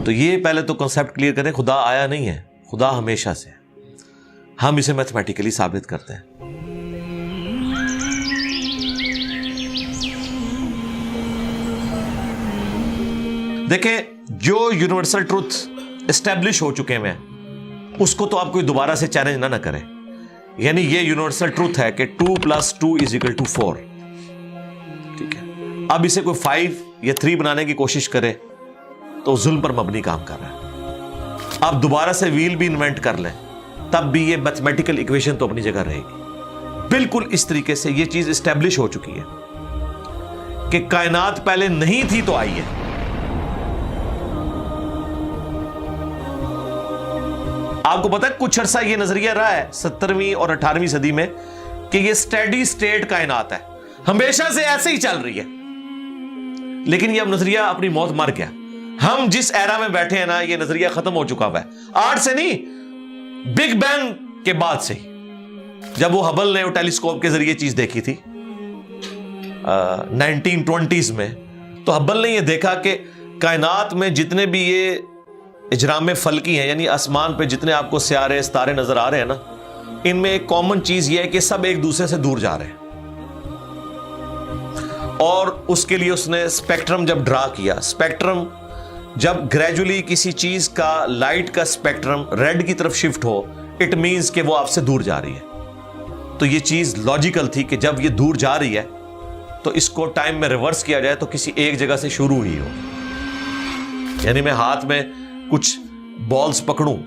تو یہ پہلے تو کنسیپٹ کلیئر کریں، خدا آیا نہیں ہے، خدا ہمیشہ سے ہے، ہم اسے میتھمیٹیکلی ثابت کرتے ہیں۔ دیکھیں جو یونیورسل ٹروتھ اسٹیبلش ہو چکے ہیں اس کو تو آپ کوئی دوبارہ سے چیلنج نہ کریں، یعنی یہ یونیورسل ٹروتھ ہے کہ 2 + 2 = 4، ٹھیک ہے؟ اب اسے کوئی 5 یا 3 بنانے کی کوشش کرے تو ظلم پر مبنی کام کر رہا ہے۔ آپ دوبارہ سے ویل بھی انوینٹ کر لیں تب بھی یہ میتھمیٹیکل ایکویشن تو اپنی جگہ رہے گی۔ بالکل اس طریقے سے یہ چیز اسٹیبلش ہو چکی ہے کہ کائنات پہلے نہیں تھی تو آئی ہے۔ آپ کو پتا ہے کچھ عرصہ یہ نظریہ رہا ہے 17ویں اور 18ویں صدی میں کہ یہ اسٹیڈی اسٹیٹ کائنات ہے، ہمیشہ سے ایسے ہی چل رہی ہے، لیکن یہ اب نظریہ اپنی موت مر گیا۔ ہم جس ایرا میں بیٹھے ہیں نا، یہ نظریہ ختم ہو چکا ہوا ہے، آج سے نہیں، بگ بینگ کے بعد سے ہی، جب وہ ہبل نے وہ ٹیلیسکوپ کے ذریعے چیز دیکھی تھی 1920s میں، تو ہبل نے یہ دیکھا کہ کائنات میں جتنے بھی یہ اجرام فلکی ہیں، یعنی آسمان پہ جتنے آپ کو سیارے ستارے نظر آ رہے ہیں نا، ان میں ایک کامن چیز یہ ہے کہ سب ایک دوسرے سے دور جا رہے ہیں، اور اس کے لیے اس نے اسپیکٹرم جب ڈرا کیا، اسپیکٹرم جب گریجولی کسی چیز کا لائٹ کا اسپیکٹرم ریڈ کی طرف شفٹ ہو، اٹ مینز کہ وہ آپ سے دور جا رہی ہے۔ تو یہ چیز لاجیکل تھی کہ جب یہ دور جا رہی ہے تو اس کو ٹائم میں ریورس کیا جائے تو کسی ایک جگہ سے شروع ہوئی ہو، یعنی میں ہاتھ میں کچھ بالز پکڑوں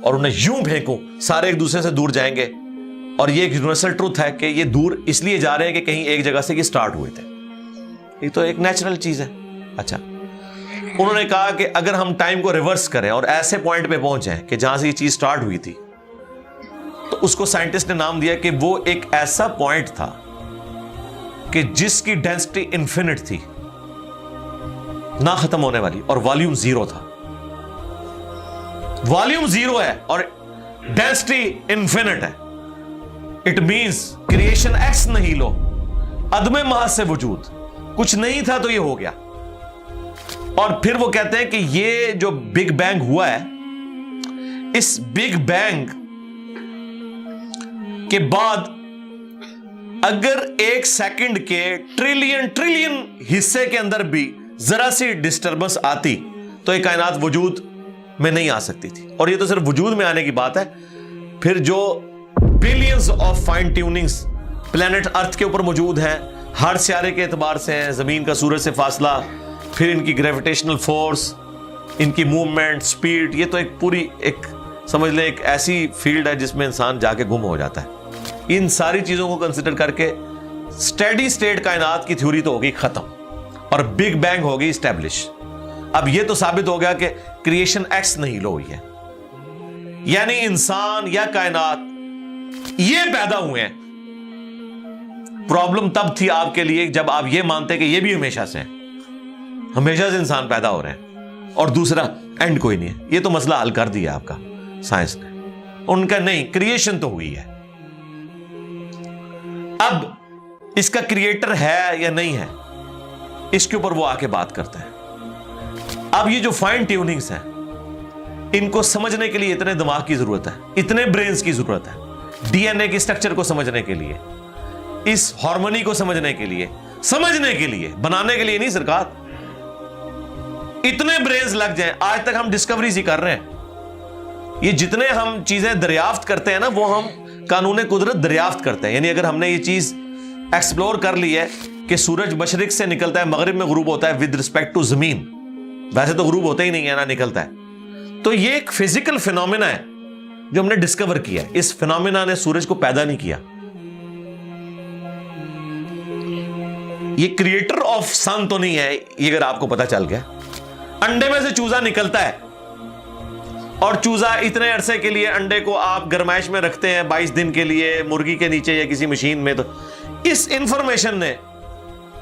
اور انہیں یوں پھینکوں، سارے ایک دوسرے سے دور جائیں گے، اور یہ ایک یونیورسل ٹروتھ ہے کہ یہ دور اس لیے جا رہے ہیں کہ کہیں ایک جگہ سے یہ سٹارٹ ہوئے تھے، یہ تو ایک نیچرل چیز ہے۔ اچھا، انہوں نے کہا کہ اگر ہم ٹائم کو ریورس کریں اور ایسے پوائنٹ پہ پہنچ جائیں کہ جہاں سے یہ چیز سٹارٹ ہوئی تھی، تو اس کو سائنٹسٹ نے نام دیا کہ وہ ایک ایسا پوائنٹ تھا کہ جس کی ڈینسٹی انفینٹ تھی، نہ ختم ہونے والی، اور والیوم 0 تھا۔ والیوم 0 ہے اور ڈینسٹی انفینٹ ہے، اٹ مینز کریشن ایکس نہیں لو، عدم محض سے وجود، کچھ نہیں تھا تو یہ ہو گیا۔ اور پھر وہ کہتے ہیں کہ یہ جو بگ بینگ ہوا ہے، اس بگ بینگ کے بعد اگر 1 سیکنڈ کے ٹریلین حصے کے اندر بھی ذرا سی ڈسٹربنس آتی تو یہ کائنات وجود میں نہیں آ سکتی تھی۔ اور یہ تو صرف وجود میں آنے کی بات ہے، پھر جو billions of fine tunings planet earth کے اوپر موجود ہیں، ہر سیارے کے اعتبار سے ہیں، زمین کا سورج سے فاصلہ، پھر ان کی گریویٹیشنل فورس، ان کی موومنٹ، سپیڈ، یہ تو ایک پوری ایک سمجھ لیں ایک ایسی فیلڈ ہے جس میں انسان جا کے گم ہو جاتا ہے۔ ان ساری چیزوں کو کنسیڈر کر کے اسٹیڈی اسٹیٹ کائنات کی تھیوری تو ہوگی ختم اور بگ بینگ ہوگی اسٹیبلش۔ اب یہ تو ثابت ہو گیا کہ کریشن ایکس نہیں لو ہوئی ہے، یعنی انسان یا کائنات یہ پیدا ہوئے ہیں۔ پرابلم تب تھی آپ کے لیے جب آپ یہ مانتے کہ یہ بھی ہمیشہ سے ہیں، ہمیشہ سے انسان پیدا ہو رہے ہیں اور دوسرا اینڈ کوئی نہیں ہے۔ یہ تو مسئلہ حل کر دیا آپ کا سائنس نے، ان کا نہیں، کریشن تو ہوئی ہے۔ اب اس کا کریٹر ہے یا نہیں ہے، اس کے اوپر وہ آ کے بات کرتے ہیں۔ اب یہ جو فائن ٹیوننگز ہیں، ان کو سمجھنے کے لیے اتنے دماغ کی ضرورت ہے، اتنے برینز کی ضرورت ہے، ڈی این اے کی اسٹرکچر کو سمجھنے کے لیے، اس ہارمونی کو سمجھنے کے لیے، بنانے کے لیے نہیں سرکار، اتنے برینز لگ جائیں۔ آج تک ہم ڈسکوریز ہی کر رہے ہیں، یہ جتنے ہم چیزیں دریافت کرتے ہیں نا، وہ ہم قانون قدرت دریافت کرتے ہیں۔ یعنی اگر ہم نے یہ چیز ایکسپلور کر لی ہے کہ سورج مشرق سے نکلتا ہے، مغرب میں غروب ہوتا ہے ود رسپیکٹ ٹو زمین، ویسے تو غروب ہوتا ہی نہیں ہے نا، نکلتا ہے، تو یہ ایک فزیکل فینومینا ہے جو ہم نے ڈسکور کیا ہے۔ اس فینومینا نے سورج کو پیدا نہیں کیا، یہ کریٹر آف سن تو نہیں ہے، یہ اگر آپ کو پتا چل گیا۔ انڈے میں سے چوزا نکلتا ہے اور چوزا اتنے عرصے کے لیے انڈے کو آپ گرمائش میں رکھتے ہیں 22 دن کے لیے مرغی کے نیچے یا کسی مشین میں، تو اس انفارمیشن نے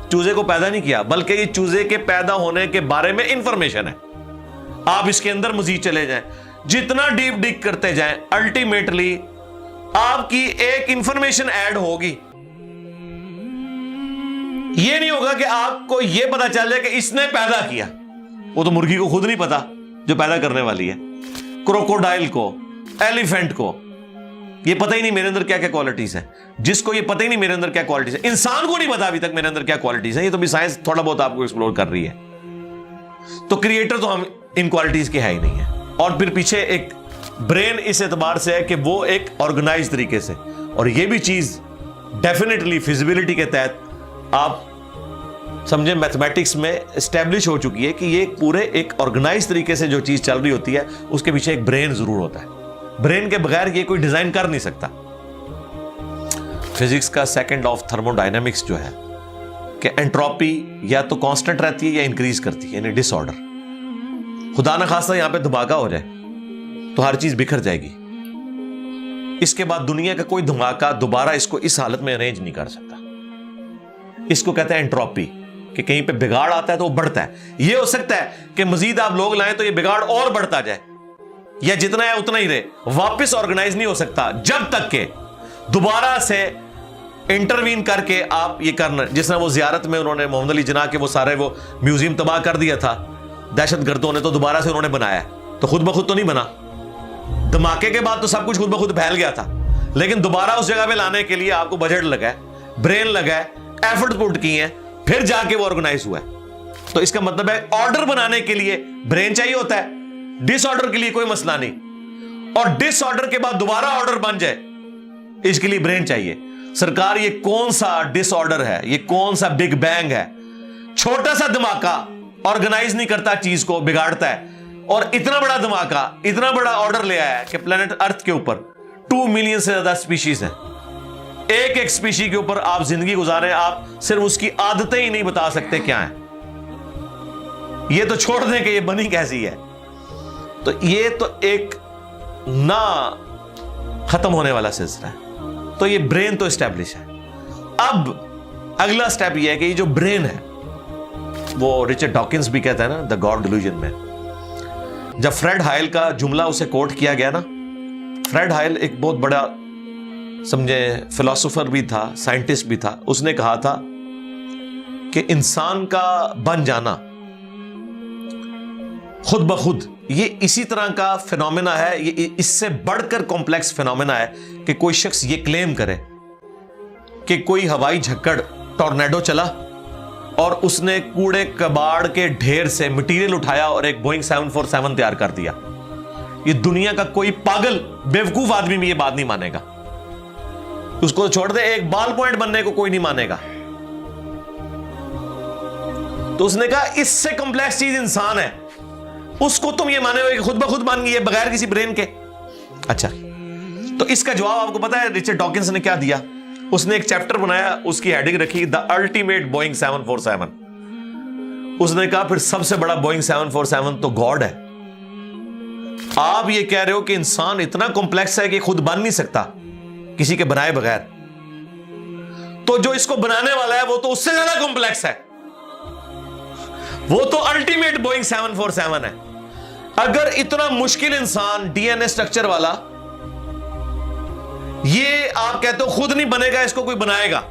چوزے کو پیدا نہیں کیا، بلکہ یہ چوزے کے پیدا ہونے کے بارے میں انفارمیشن ہے۔ آپ اس کے اندر مزید چلے جائیں، جتنا ڈیپ ڈگ کرتے جائیں، الٹیمیٹلی آپ کی ایک انفارمیشن ایڈ ہوگی۔ یہ نہیں ہوگا کہ آپ کو یہ پتا چل جائے کہ اس نے پیدا کیا، وہ تو مرغی کو خود نہیں پتا جو پیدا کرنے والی ہے. کروکوڈائل کو, ایلیفینٹ کو یہ پتہ ہی نہیں میرے اندر کیا کیا کوالٹیز ہیں. جس کو یہ پتہ ہی نہیں میرے اندر کیا کوالٹیز ہیں, انسان کو نہیں پتا ابھی تک میرے اندر کیا کوالٹیز ہیں. یہ تو بھی سائنس تھوڑا بہت آپ کو ایکسپلور کر رہی ہے. تو کریٹر تو ہم ان کوالٹیز کے ہے ہی نہیں ہے. اور پھر پیچھے ایک برین اس اعتبار سے ہے کہ وہ ایک آرگنائز طریقے سے, اور یہ بھی چیز ڈیفینیٹلی فیزیبلٹی کے تحت آپ سمجھیں میتھمیٹکس میں اسٹیبلش ہو چکی ہے کہ یہ پورے ایک آرگنائز طریقے سے جو چیز چل رہی ہوتی ہے اس کے پیچھے ایک برین ضرور ہوتا ہے. برین کے بغیر یہ کوئی ڈیزائن کر نہیں سکتا. فزکس کا سیکنڈ آف تھرمو ڈائنامکس جو ہے کہ انٹروپی یا تو کانسٹنٹ رہتی ہے یا انکریز کرتی ہے, یعنی ڈس آرڈر. خدا نہ خواستہ یہاں پہ دھماکہ ہو جائے تو ہر چیز بکھر جائے گی. اس کے بعد دنیا کا کوئی دھماکہ دوبارہ اس کو اس حالت میں ارینج نہیں کر سکتا. اس کو کہتے ہیں انٹروپی, کہ کہیں پہ بگاڑ آتا ہے تو وہ بڑھتا ہے. یہ ہو سکتا ہے کہ مزید آپ لوگ لائیں تو یہ بگاڑ اور بڑھتا جائے, یا جتنا ہے اتنا ہی رہے, واپس آرگنائز نہیں ہو سکتا جب تک کہ دوبارہ سے انٹروین کر کے آپ یہ کرنا. جس طرح وہ زیارت میں انہوں نے محمد علی جناح کے وہ سارے وہ میوزیم تباہ کر دیا تھا دہشت گردوں نے, تو دوبارہ سے انہوں نے بنایا, تو خود بخود تو نہیں بنا. دھماکے کے بعد تو سب کچھ خود بخود پھیل گیا تھا, لیکن دوبارہ اس جگہ پہ لانے کے لیے آپ کو بجٹ لگا ہے, برین لگا ہے, ایفرٹ پٹ کی ہیں, پھر جا کے وہ آرگنائز ہوا ہے. تو اس کا مطلب ہے آرڈر بنانے کے لیے برین چاہیے ہوتا ہے, ڈس آرڈر کے لیے کوئی مسئلہ نہیں, اور ڈس آرڈر کے بعد دوبارہ آرڈر بن جائے اس کے لیے برین چاہیے. سرکار یہ کون سا ڈس آرڈر ہے, یہ کون سا بگ بینگ ہے؟ چھوٹا سا دھماکہ آرگنائز نہیں کرتا, چیز کو بگاڑتا ہے, اور اتنا بڑا دھماکہ اتنا بڑا آرڈر لے آیا ہے کہ پلانٹ ارتھ کے اوپر 2 ملین سے زیادہ سپیشیز ہیں. ایک ایک سپیشی کے اوپر آپ زندگی گزارے, آپ صرف اس کی عادتیں ہی نہیں بتا سکتے کیا ہیں. یہ تو چھوڑ دیں کہ یہ بنی کیسی ہے. تو یہ تو ایک نہ ختم ہونے والا سلسلہ ہے. تو یہ برین تو اسٹیبلش ہے. اب اگلا سٹیپ یہ ہے کہ یہ جو برین ہے, وہ رچرڈ ڈاکنز بھی کہتا ہے نا دا گاڈ ڈیلوژن میں, جب فریڈ ہائل کا جملہ اسے کوٹ کیا گیا نا, فریڈ ہائل ایک بہت بڑا سمجھے فلاسفر بھی تھا, سائنٹسٹ بھی تھا. اس نے کہا تھا کہ انسان کا بن جانا خود بخود یہ اسی طرح کا فینومینا ہے, یہ اس سے بڑھ کر کمپلیکس فینومینا ہے کہ کوئی شخص یہ کلیم کرے کہ کوئی ہوائی جھکڑ ٹورنیڈو چلا اور اس نے کوڑے کباڑ کے ڈھیر سے مٹیریل اٹھایا اور ایک بوئنگ 747 تیار کر دیا. یہ دنیا کا کوئی پاگل بیوقوف آدمی بھی یہ بات نہیں مانے گا. اس کو چھوڑ دے, ایک بال پوائنٹ بننے کو کوئی نہیں مانے گا. تو اس نے کہا اس سے کمپلیکس چیز انسان ہے, اس کو تم یہ مانے ہوئے کہ خود بخود بن گئی ہے بغیر کسی برین کے. اچھا, تو اس کا جواب آپ کو پتا ہے رچرڈ ڈاکنز نے کیا دیا؟ اس نے ایک چیپٹر بنایا, اس کی ہیڈنگ رکھی دا الٹیمیٹ بوئنگ 747. اس نے کہا پھر سب سے بڑا بوئنگ 747 تو گاڈ ہے. آپ یہ کہہ رہے ہو کہ انسان اتنا کمپلیکس ہے کہ خود بن نہیں سکتا کسی کے بنائے بغیر, تو جو اس کو بنانے والا ہے وہ تو اس سے زیادہ کمپلیکس ہے, وہ تو الٹیمیٹ بوئنگ 747 ہے. اگر اتنا مشکل انسان ڈی این اے اسٹرکچر والا یہ آپ کہتے ہو خود نہیں بنے گا, اس کو کوئی بنائے گا,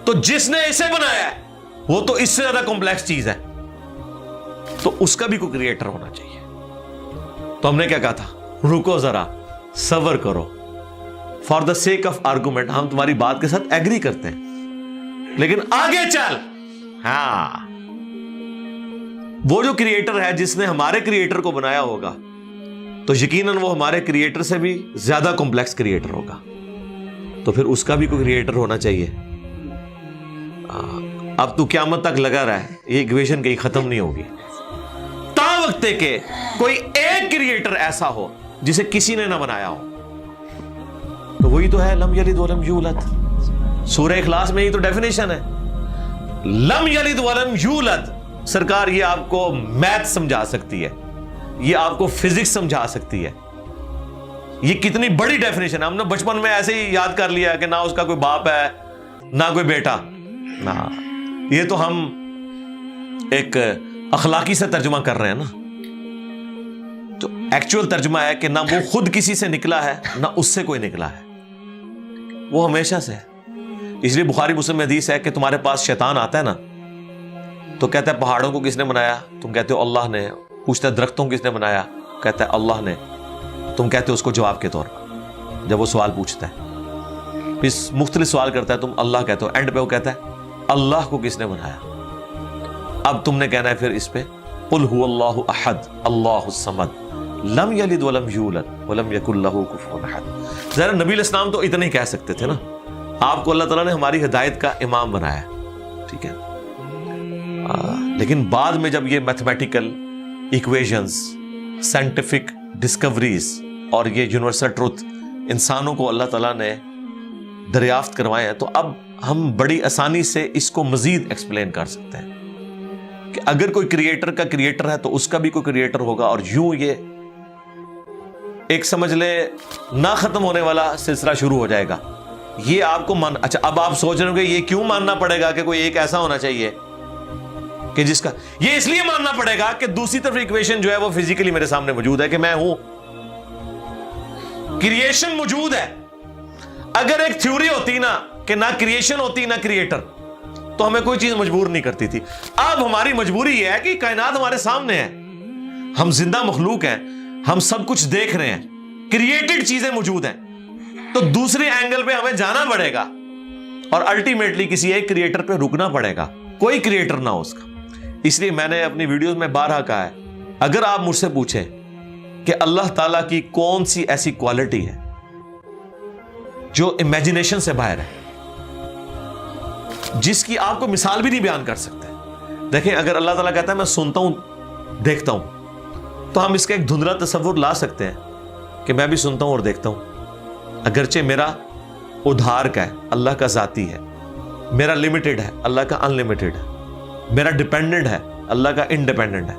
تو جس نے اسے بنایا ہے وہ تو اس سے زیادہ کمپلیکس چیز ہے, تو اس کا بھی کوئی کریٹر ہونا چاہیے. تو ہم نے کیا کہا تھا, رکو ذرا صبر کرو, for the sake of argument ہم تمہاری بات کے ساتھ ایگری کرتے ہیں, لیکن آگے چل. ہاں, وہ جو کریٹر ہے جس نے ہمارے کریٹر کو بنایا ہوگا تو یقیناً وہ ہمارے کریٹر سے بھی زیادہ کمپلیکس کریٹر ہوگا, تو پھر اس کا بھی کوئی کریٹر ہونا چاہیے. اب تو قیامت تک لگا رہا ہے, یہ ایکویشن کہیں ختم نہیں ہوگی تا وقت کہ کوئی ایک کریٹر ایسا ہو جسے کسی نے نہ بنایا ہو. تو وہی تو ہے لم یلد ولم یولد. سورہ اخلاص میں ہی تو ڈیفینیشن ہے, لم یلد ولم یولد. سرکار یہ آپ کو میتھ سمجھا سکتی ہے, یہ آپ کو فزکس سمجھا سکتی ہے. یہ کتنی بڑی ڈیفینیشن ہے. ہم نے بچپن میں ایسے ہی یاد کر لیا کہ نہ اس کا کوئی باپ ہے نہ کوئی بیٹا. نہ, یہ تو ہم ایک اخلاقی سے ترجمہ کر رہے ہیں نا. تو ایکچوئل ترجمہ ہے کہ نہ وہ خود کسی سے نکلا ہے نہ اس سے کوئی نکلا ہے, وہ ہمیشہ سے ہے. اس لیے بخاری مسلم میں حدیث ہے کہ تمہارے پاس شیطان آتا ہے نا تو کہتا ہے پہاڑوں کو کس نے بنایا؟ تم کہتے ہو اللہ نے. پوچھتا ہے درختوں کس نے بنایا؟ کہتا ہے اللہ نے. تم کہتے ہو اس کو جواب کے طور پر جب وہ سوال پوچھتا ہے. پھر مختلف سوال کرتا ہے, تم اللہ کہتے ہو. اینڈ پہ وہ کہتا ہے اللہ کو کس نے بنایا؟ اب تم نے کہنا ہے پھر اس پہ قل هو اللہ احد اللہ الصمد لم یلد ولم یولد ولم یکن لہ کفوا احد. ذرا نبی علیہ السلام تو اتنا ہی کہہ سکتے تھے نا. آپ کو اللہ تعالیٰ نے ہماری ہدایت کا امام بنایا, ٹھیک ہے. لیکن بعد میں جب یہ میتھمیٹیکل ایکویشنز, سائنٹیفک ڈسکوریز اور یہ یونیورسل ٹروتھ انسانوں کو اللہ تعالیٰ نے دریافت کروائے ہیں, تو اب ہم بڑی آسانی سے اس کو مزید ایکسپلین کر سکتے ہیں کہ اگر کوئی کریٹر کا کریٹر ہے تو اس کا بھی کوئی کریٹر ہوگا. اور یوں یہ ایک سمجھ لے نہ ختم ہونے والا سلسلہ شروع ہو جائے گا. یہ آپ کو اچھا اب آپ سوچ رہے ہو کہ یہ کیوں ماننا پڑے گا کہ کوئی ایک ایسا ہونا چاہیے کہ جس کا, یہ اس لیے ماننا پڑے گا کہ دوسری طرف ایکویشن جو ہے وہ فزیکلی میرے سامنے موجود ہے کہ میں ہوں, کریشن موجود ہے. اگر ایک تھیوری ہوتی نا کہ نہ کریشن ہوتی نہ کریٹر تو ہمیں کوئی چیز مجبور نہیں کرتی تھی. اب ہماری مجبوری یہ ہے کہ کائنات ہمارے سامنے ہے, ہم زندہ مخلوق ہیں, ہم سب کچھ دیکھ رہے ہیں, کریٹڈ چیزیں موجود ہیں, تو دوسرے اینگل پہ ہمیں جانا پڑے گا اور الٹیمیٹلی کسی ایک کریٹر پہ رکنا پڑے گا, کوئی کریٹر نہ ہو اس کا. اس لیے میں نے اپنی ویڈیوز میں بارہا کہا ہے, اگر آپ مجھ سے پوچھیں کہ اللہ تعالیٰ کی کون سی ایسی کوالٹی ہے جو امیجنیشن سے باہر ہے, جس کی آپ کو مثال بھی نہیں بیان کر سکتے. دیکھیں اگر اللہ تعالیٰ کہتا ہے میں سنتا ہوں دیکھتا ہوں, تو ہم اس کا ایک دھندلا تصور لا سکتے ہیں کہ میں بھی سنتا ہوں اور دیکھتا ہوں, اگرچہ میرا ادھار کا ہے, اللہ کا ذاتی ہے, میرا لمیٹڈ ہے, اللہ کا ان لمیٹڈ ہے, میرا ڈیپینڈنٹ ہے, اللہ کا انڈیپینڈنٹ ہے.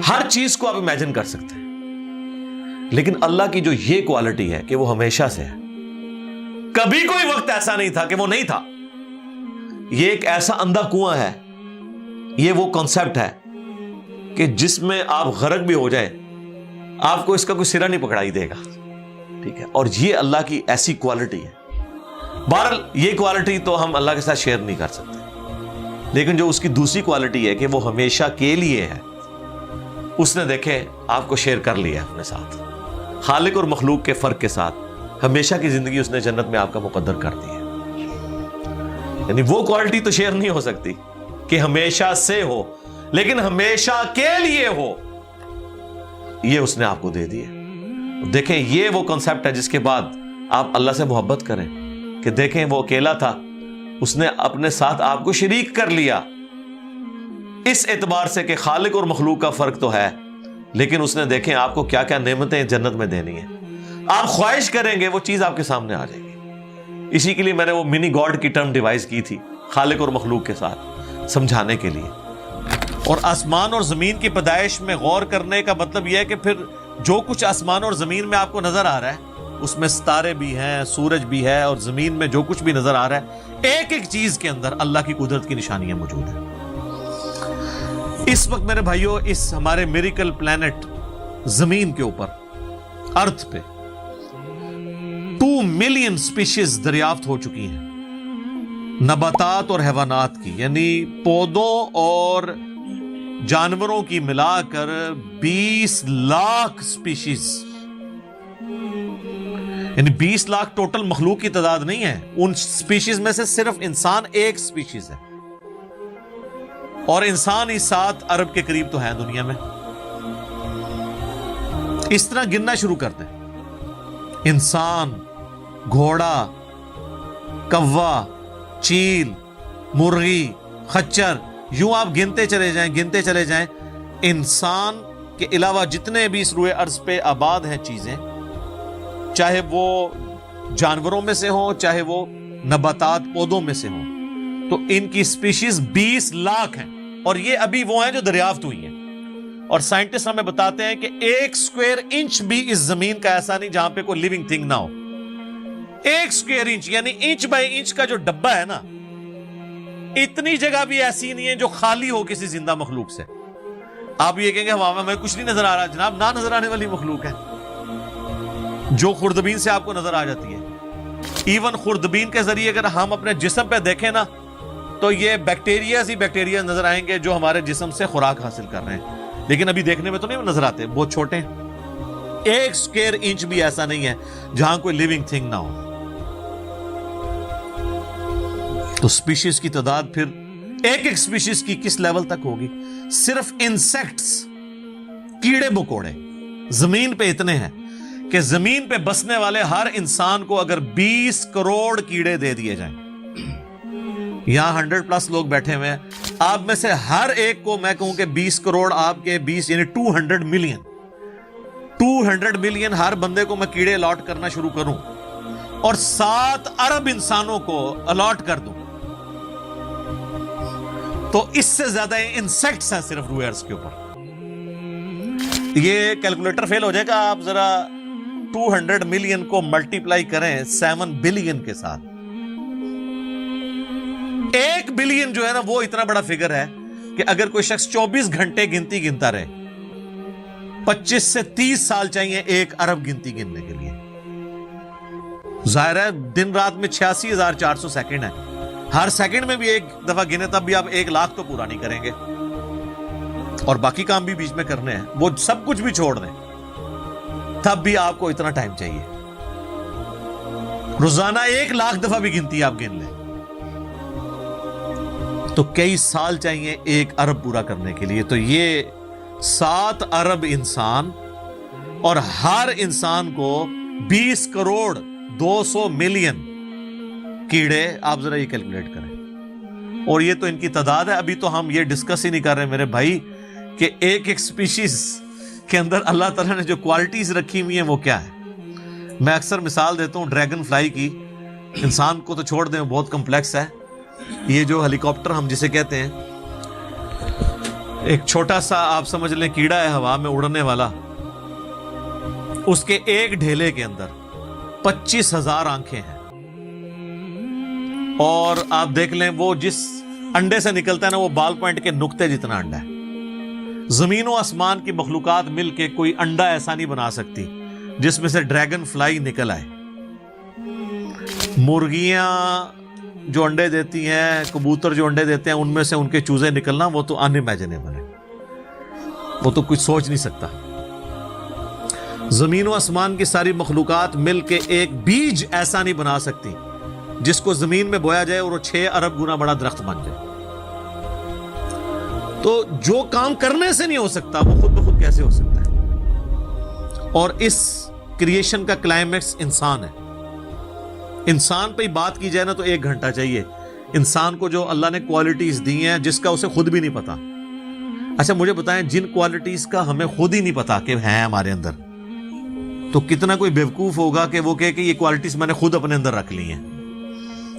ہر چیز کو آپ امیجن کر سکتے ہیں, لیکن اللہ کی جو یہ کوالٹی ہے کہ وہ ہمیشہ سے ہے, کبھی کوئی وقت ایسا نہیں تھا کہ وہ نہیں تھا. یہ ایک ایسا اندھا کنواں ہے, یہ وہ کانسیپٹ ہے کہ جس میں آپ غرق بھی ہو جائیں آپ کو اس کا کوئی سرا نہیں پکڑائی دے گا, ٹھیک ہے. اور یہ اللہ کی ایسی کوالٹی ہے. بہرحال یہ کوالٹی تو ہم اللہ کے ساتھ شیئر نہیں کر سکتے, لیکن جو اس کی دوسری کوالٹی ہے کہ وہ ہمیشہ کے لیے ہے, اس نے دیکھیں آپ کو شیئر کر لیا اپنے ساتھ, خالق اور مخلوق کے فرق کے ساتھ ہمیشہ کی زندگی اس نے جنت میں آپ کا مقدر کر دی ہے. یعنی وہ کوالٹی تو شیئر نہیں ہو سکتی کہ ہمیشہ سے ہو, لیکن ہمیشہ کے لیے ہو, یہ اس نے آپ کو دے دی ہے. دیکھیں یہ وہ کنسپٹ ہے جس کے بعد آپ اللہ سے محبت کریں کہ دیکھیں وہ اکیلا تھا, اس نے اپنے ساتھ آپ کو شریک کر لیا, اس اعتبار سے کہ خالق اور مخلوق کا فرق تو ہے, لیکن اس نے دیکھیں آپ کو کیا کیا نعمتیں جنت میں دینی ہیں. آپ خواہش کریں گے وہ چیز آپ کے سامنے آ جائے گی. اسی کے لیے میں نے وہ منی گاڈ کی ٹرم ڈیوائز کی تھی خالق اور مخلوق کے ساتھ سمجھانے کے لیے. اور آسمان اور زمین کی پیدائش میں غور کرنے کا مطلب یہ ہے کہ پھر جو کچھ آسمان اور زمین میں آپ کو نظر آ رہا ہے, اس میں ستارے بھی ہیں, سورج بھی ہے, اور زمین میں جو کچھ بھی نظر آ رہا ہے, ایک ایک چیز کے اندر اللہ کی قدرت کی نشانیاں موجود ہیں. اس وقت میرے بھائیوں اس ہمارے میریکل پلانٹ زمین کے اوپر, ارتھ پہ 2 ملین سپیشیز دریافت ہو چکی ہیں, نباتات اور حیوانات کی, یعنی پودوں اور جانوروں کی ملا کر 20 لاکھ سپیشیز, یعنی 20 لاکھ ٹوٹل مخلوق کی تعداد نہیں ہے. ان سپیشیز میں سے صرف انسان ایک سپیشیز ہے, اور انسان ہی 7 ارب کے قریب تو ہے دنیا میں. اس طرح گننا شروع کرتے ہیں, انسان, گھوڑا, کوا, چیل, مرغی, خچر, یوں آپ گنتے چلے جائیں. انسان کے علاوہ جتنے بھی اس روئے ارض پہ آباد ہیں چیزیں, چاہے وہ جانوروں میں سے ہوں چاہے وہ نباتات پودوں میں سے ہوں, تو ان کی سپیشیز 20 لاکھ ہیں. اور یہ ابھی وہ ہیں جو دریافت ہوئی ہیں. اور سائنٹسٹ ہمیں بتاتے ہیں کہ 1 اسکوائر انچ بھی اس زمین کا ایسا نہیں جہاں پہ کوئی لیونگ تھنگ نہ ہو. 1 اسکوائر انچ یعنی انچ بائی انچ کا جو ڈبہ ہے نا, اتنی جگہ بھی ایسی نہیں ہے جو خالی ہو کسی زندہ مخلوق سے. آپ یہ کہیں گے ہمیں کچھ نہیں نظر آ رہا, جناب نہ نظر آنے والی مخلوق ہے جو خوردبین سے آپ کو نظر آ جاتی ہے. ایون خوردبین کے ذریعے اگر ہم اپنے جسم پہ دیکھیں نا تو یہ بیکٹیریاز ہی بیکٹیریا نظر آئیں گے جو ہمارے جسم سے خوراک حاصل کر رہے ہیں، لیکن ابھی دیکھنے میں تو نہیں نظر آتے، بہت چھوٹے ہیں، 1 اسکوائر انچ بھی ایسا نہیں ہے جہاں کوئی لیونگ تھنگ نہ ہو۔ تو سپیشیز کی تعداد پھر ایک سپیشیز کی کس لیول تک ہوگی؟ صرف انسیکٹس، کیڑے مکوڑے زمین پہ اتنے ہیں کہ زمین پہ بسنے والے ہر انسان کو اگر 20 کروڑ کیڑے دے دیے جائیں، یہاں 100+ لوگ بیٹھے ہوئے ہیں، آپ میں سے ہر ایک کو میں کہوں کہ 20 کروڑ آپ کے 20 یعنی 200 ملین ہر بندے کو میں کیڑے الاٹ کرنا شروع کروں اور 7 ارب انسانوں کو الاٹ کر دوں، تو اس سے زیادہ انسیکٹس ہیں صرف روئے ارض کے اوپر۔ یہ کیلکولیٹر فیل ہو جائے گا، آپ ذرا 200 ملین کو ملٹیپلائی کریں 7 بلین کے ساتھ، 1 بلین جو ہے نا وہ اتنا بڑا فگر ہے کہ اگر کوئی شخص 24 گھنٹے گنتی گنتا رہے، 25 سے 30 سال چاہیے 1 ارب گنتی گننے کے لیے۔ ظاہر ہے دن رات میں 86,400 سیکنڈ ہے، ہر سیکنڈ میں بھی 1 دفعہ گنے تب بھی آپ 1 لاکھ تو پورا نہیں کریں گے، اور باقی کام بھی بیچ میں کرنے ہیں، وہ سب کچھ بھی چھوڑ دیں تب بھی آپ کو اتنا ٹائم چاہیے۔ روزانہ 1 لاکھ دفعہ بھی گنتی آپ گن لیں تو کئی سال چاہیے 1 ارب پورا کرنے کے لیے۔ تو یہ 7 ارب انسان، اور ہر انسان کو 20 کروڑ 200 ملین کیڑے، آپ ذرا یہ کیلکولیٹ کریں، اور یہ تو ان کی تعداد ہے۔ ابھی تو ہم یہ ڈسکس ہی نہیں کر رہے میرے بھائی کہ ایک سپیشیز کے اندر اللہ تعالیٰ نے جو کوالٹیز رکھی ہوئی ہیں وہ کیا ہے۔ میں اکثر مثال دیتا ہوں ڈریگن فلائی کی، انسان کو تو چھوڑ دیں بہت کمپلیکس ہے، یہ جو ہیلی کاپٹر ہم جسے کہتے ہیں، ایک چھوٹا سا آپ سمجھ لیں کیڑا ہے ہوا میں اڑنے والا، اس کے ایک ڈھیلے کے اندر 25,000 آنکھیں ہیں، اور آپ دیکھ لیں وہ جس انڈے سے نکلتا ہے نا وہ بال پوائنٹ کے نقطے جتنا انڈا ہے۔ زمین و آسمان کی مخلوقات مل کے کوئی انڈا ایسا نہیں بنا سکتی جس میں سے ڈریگن فلائی نکل آئے۔ مرغیاں جو انڈے دیتی ہیں، کبوتر جو انڈے دیتے ہیں، ان میں سے ان کے چوزے نکلنا وہ تو ان امیجنیبل ہے، وہ تو کچھ سوچ نہیں سکتا۔ زمین و آسمان کی ساری مخلوقات مل کے ایک بیج ایسا نہیں بنا سکتی جس کو زمین میں بویا جائے اور وہ 6 ارب گنا بڑا درخت بن جائے۔ تو جو کام کرنے سے نہیں ہو سکتا وہ خود بخود کیسے ہو سکتا ہے؟ اور اس کریشن کا کلائمیکس انسان ہے۔ انسان پہ ہی بات کی جائے نا تو 1 گھنٹہ چاہیے، انسان کو جو اللہ نے کوالٹیز دی ہیں جس کا اسے خود بھی نہیں پتا۔ اچھا مجھے بتائیں جن کوالٹیز کا ہمیں خود ہی نہیں پتا کہ ہیں ہمارے اندر، تو کتنا کوئی بیوقوف ہوگا کہ وہ کہے کہ یہ کوالٹیز میں نے خود اپنے اندر رکھ لی ہیں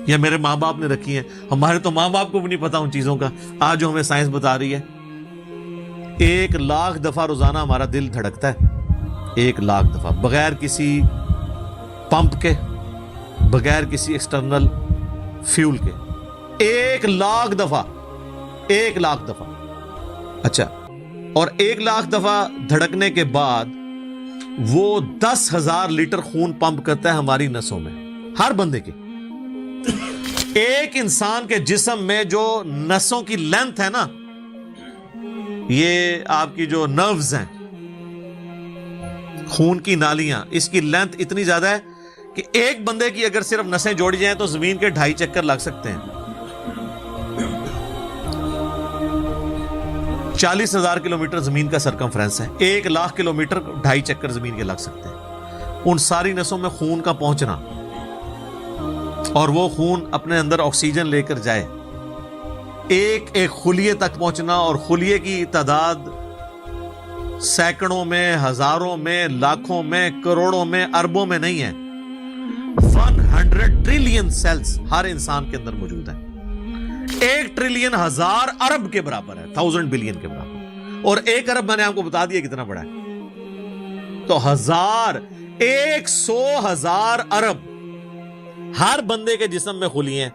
یا میرے ماں باپ نے رکھی ہیں۔ ہمارے تو ماں باپ کو بھی نہیں پتا ان چیزوں کا، آج جو ہمیں سائنس بتا رہی ہے۔ 1 لاکھ دفعہ روزانہ ہمارا دل دھڑکتا ہے، 1 لاکھ دفعہ، بغیر کسی پمپ کے، بغیر کسی ایکسٹرنل فیول کے، 1 لاکھ دفعہ، 1 لاکھ دفعہ۔ اچھا، اور 1 لاکھ دفعہ دھڑکنے کے بعد وہ 10,000 لیٹر خون پمپ کرتا ہے ہماری نسوں میں، ہر بندے کے۔ ایک انسان کے جسم میں جو نسوں کی لینتھ ہے نا، یہ آپ کی جو نروز ہیں، خون کی نالیاں، اس کی لینتھ اتنی زیادہ ہے کہ ایک بندے کی اگر صرف نسیں جوڑی جائیں تو زمین کے 2.5 چکر لگ سکتے ہیں۔ 40,000 کلومیٹر زمین کا سرکمفرنس ہے، 1 لاکھ کلومیٹر 2.5 چکر زمین کے لگ سکتے ہیں۔ ان ساری نسوں میں خون کا پہنچنا اور وہ خون اپنے اندر آکسیجن لے کر جائے، ایک خلیے تک پہنچنا، اور خلیے کی تعداد سینکڑوں میں، ہزاروں میں، لاکھوں میں، کروڑوں میں، اربوں میں نہیں ہے۔ 100 ٹریلین سیلز ہر انسان کے اندر موجود ہیں۔ 1 ٹریلین 1000 ارب کے برابر ہے، 1000 بلین کے برابر، اور 1 ارب میں نے آپ کو بتا دیا کتنا بڑا ہے۔ تو 100,000 ارب ہر بندے کے جسم میں خلی ہیں۔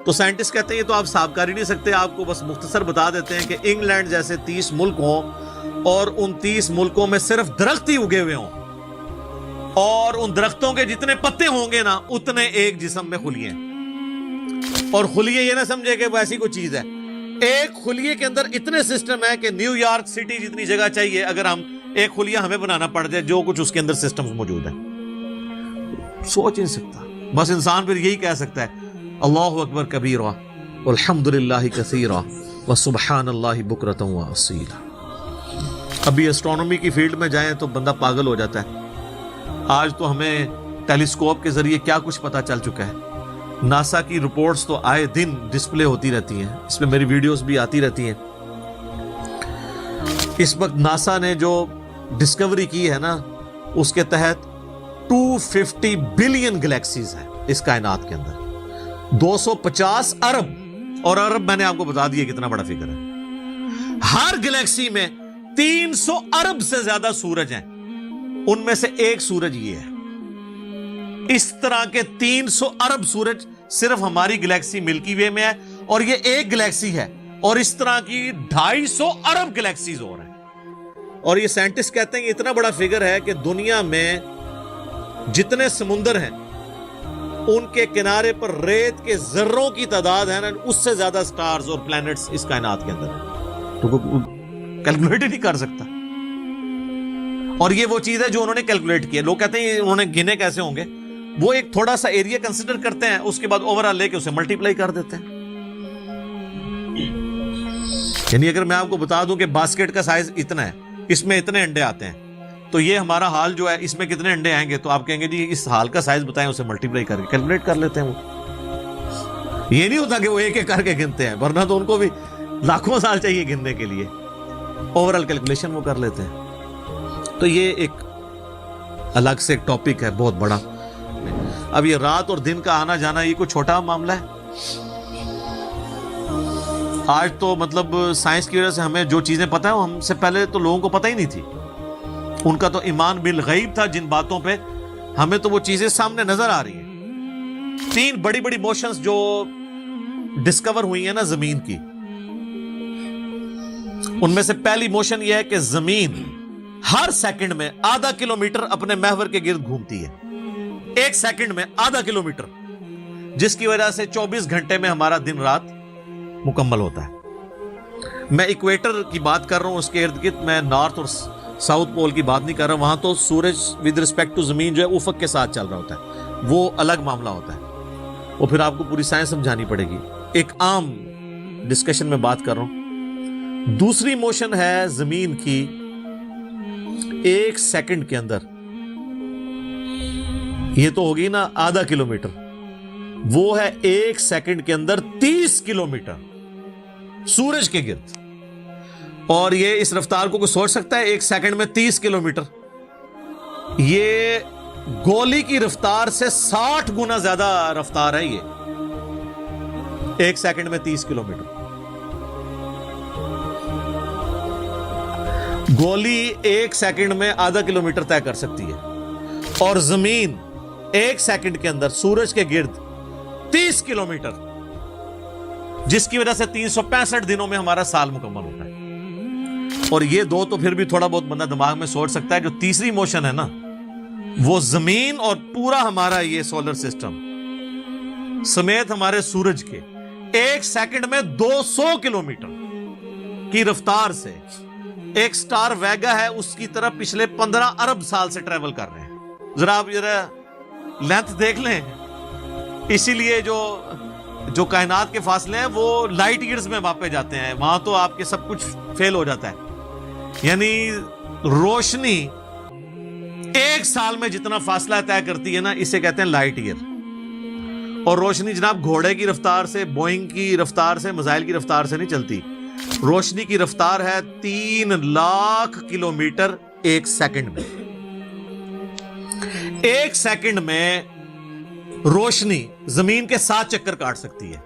تو سائنٹسٹ کہتے ہیں یہ تو آپ صاحب کر ہی نہیں سکتے، آپ کو بس مختصر بتا دیتے ہیں کہ انگلینڈ جیسے 30 ملک ہوں اور ان 30 ملکوں میں صرف درخت ہی اگے ہوئے ہوں، اور ان درختوں کے جتنے پتے ہوں گے نا اتنے ایک جسم میں خلی ہیں۔ اور خلیے یہ نہ سمجھے کہ وہ ایسی کوئی چیز ہے. ایک خلیے کے اندر اتنے سسٹم ہے کہ نیو یارک سٹی جتنی جگہ چاہیے اگر ہم ایک خلیہ ہمیں بنانا پڑ جائے, جو کچھ اس کے اندر سسٹمز موجود ہیں, سوچ نہیں سکتا. بس انسان پھر یہی کہہ سکتا ہے اللہ اکبر کبیرہ والحمدللہ کثیرہ وسبحان اللہ بکرۃ واصیلا. ابھی اسٹرانومی کی فیلڈ میں جائیں تو بندہ پاگل ہو جاتا ہے. آج تو ہمیں ٹیلیسکوپ کے ذریعے کیا کچھ پتا چل چکا ہے. ناسا کی رپورٹس تو آئے دن ڈسپلے ہوتی رہتی ہیں, اس میں میری ویڈیوز بھی آتی رہتی ہیں. اس وقت ناسا نے جو ڈسکوری کی ہے نا, اس کے تحت 250 بلین گلیکسیز ہیں اس کائنات کے اندر, 250 ارب, اور ارب میں نے آپ کو بتا دیا کتنا بڑا فگر ہے. ہر گلیکسی میں 300 ارب سے زیادہ سورج ہیں, ان میں سے ایک سورج یہ ہے. اس طرح کے 300 ارب سورج صرف ہماری گلیکسی ملکی وے میں ہے, اور یہ ایک گلیکسی ہے, اور اس طرح کی 250 ارب گلیکسیز اور ہیں. اور یہ سائنٹسٹ کہتے ہیں کہ اتنا بڑا فگر ہے کہ دنیا میں جتنے سمندر ہیں ان کے کنارے پر ریت کے ذروں کی تعداد ہے نا, اس سے زیادہ سٹارز اور پلانٹس اس کائنات کے اندر ہیں. تو کیلکولیٹ ہی نہیں کر سکتا. اور یہ وہ چیز ہے جو انہوں نے کیلکولیٹ کی ہے. لوگ کہتے ہیں انہوں نے گنے کیسے ہوں گے, وہ ایک تھوڑا سا ایریا کنسیڈر کرتے ہیں, اس کے بعد اوور آل لے کے اسے ملٹیپلائی کر دیتے ہیں. یعنی اگر میں آپ کو بتا دوں کہ باسکٹ کا سائز اتنا ہے, اس میں اتنے انڈے آتے ہیں, تو یہ ہمارا حال جو ہے اس میں کتنے انڈے آئیں گے, تو آپ کہیں گے جی اس حال کا سائز بتائیں, اسے ملٹیپلائی کر کے کیلکولیٹ کر لیتے ہیں. وہ یہ نہیں ہوتا کہ وہ ایک ایک کر کے گنتے ہیں, ورنہ تو ان کو بھی لاکھوں سال چاہیے گننے کے لیے. اوور آل کیلکولیشن وہ کر لیتے ہیں. تو یہ ایک الگ سے ایک ٹاپک ہے بہت بڑا. اب یہ رات اور دن کا آنا جانا یہ کوئی چھوٹا معاملہ ہے. آج تو مطلب سائنس کی وجہ سے ہمیں جو چیزیں پتہ ہیں ہم سے پہلے تو لوگوں کو پتہ ہی نہیں تھی. ان کا تو ایمان بالغیب تھا جن باتوں پہ, ہمیں تو وہ چیزیں سامنے نظر آ رہی ہیں. 3 بڑی بڑی موشنز جو ڈسکور ہوئی ہیں نا زمین کی, ان میں سے پہلی موشن یہ ہے کہ زمین ہر سیکنڈ میں آدھا کلومیٹر اپنے محور کے گرد گھومتی ہے. ایک سیکنڈ میں آدھا کلومیٹر, جس کی وجہ سے 24 گھنٹے میں ہمارا دن رات مکمل ہوتا ہے. میں ایکویٹر کی بات کر رہا ہوں, اس کے ارد گرد میں نارتھ اور ساؤتھ پول کی بات نہیں کر رہا. وہاں تو سورج ود رسپیکٹ ٹو زمین جو ہے افق کے ساتھ چل رہا ہوتا ہے, وہ الگ معاملہ ہوتا ہے. وہ پھر آپ کو پوری سائنس سمجھانی پڑے گی. ایک عام ڈسکشن میں بات کر رہا ہوں. دوسری موشن ہے زمین کی ایک سیکنڈ کے اندر, یہ تو ہوگی نا آدھا کلومیٹر, وہ ہے ایک سیکنڈ کے اندر 30 کلومیٹر سورج کے گرد. اور یہ اس رفتار کو کوئی سوچ سکتا ہے, ایک سیکنڈ میں 30 کلومیٹر. یہ گولی کی رفتار سے 60 گنا زیادہ رفتار ہے. یہ ایک سیکنڈ میں 30 کلومیٹر. گولی ایک سیکنڈ میں آدھا کلومیٹر طے کر سکتی ہے, اور زمین ایک سیکنڈ کے اندر سورج کے گرد 30 کلومیٹر, جس کی وجہ سے 365 دنوں میں ہمارا سال مکمل ہوتا ہے. اور یہ دو تو پھر بھی تھوڑا بہت بندہ دماغ میں سوچ سکتا ہے. جو تیسری موشن ہے نا, وہ زمین اور پورا ہمارا یہ سولر سسٹم سمیت ہمارے سورج کے ایک سیکنڈ میں 200 کلومیٹر کی رفتار سے ایک سٹار ویگا ہے اس کی طرف پچھلے 15 ارب سال سے ٹریول کر رہے ہیں. ذرا آپ لینتھ دیکھ لیں. اسی لیے جو کائنات کے فاصلے ہیں وہ لائٹ ایئرز میں ماپے جاتے ہیں. وہاں تو آپ کے سب کچھ فیل ہو جاتا ہے. یعنی روشنی ایک سال میں جتنا فاصلہ طے کرتی ہے نا, اسے کہتے ہیں لائٹ ایئر. اور روشنی جناب گھوڑے کی رفتار سے, بوئنگ کی رفتار سے, میزائل کی رفتار سے نہیں چلتی. روشنی کی رفتار ہے 3 لاکھ کلومیٹر ایک سیکنڈ میں. ایک سیکنڈ میں روشنی زمین کے 7 چکر کاٹ سکتی ہے.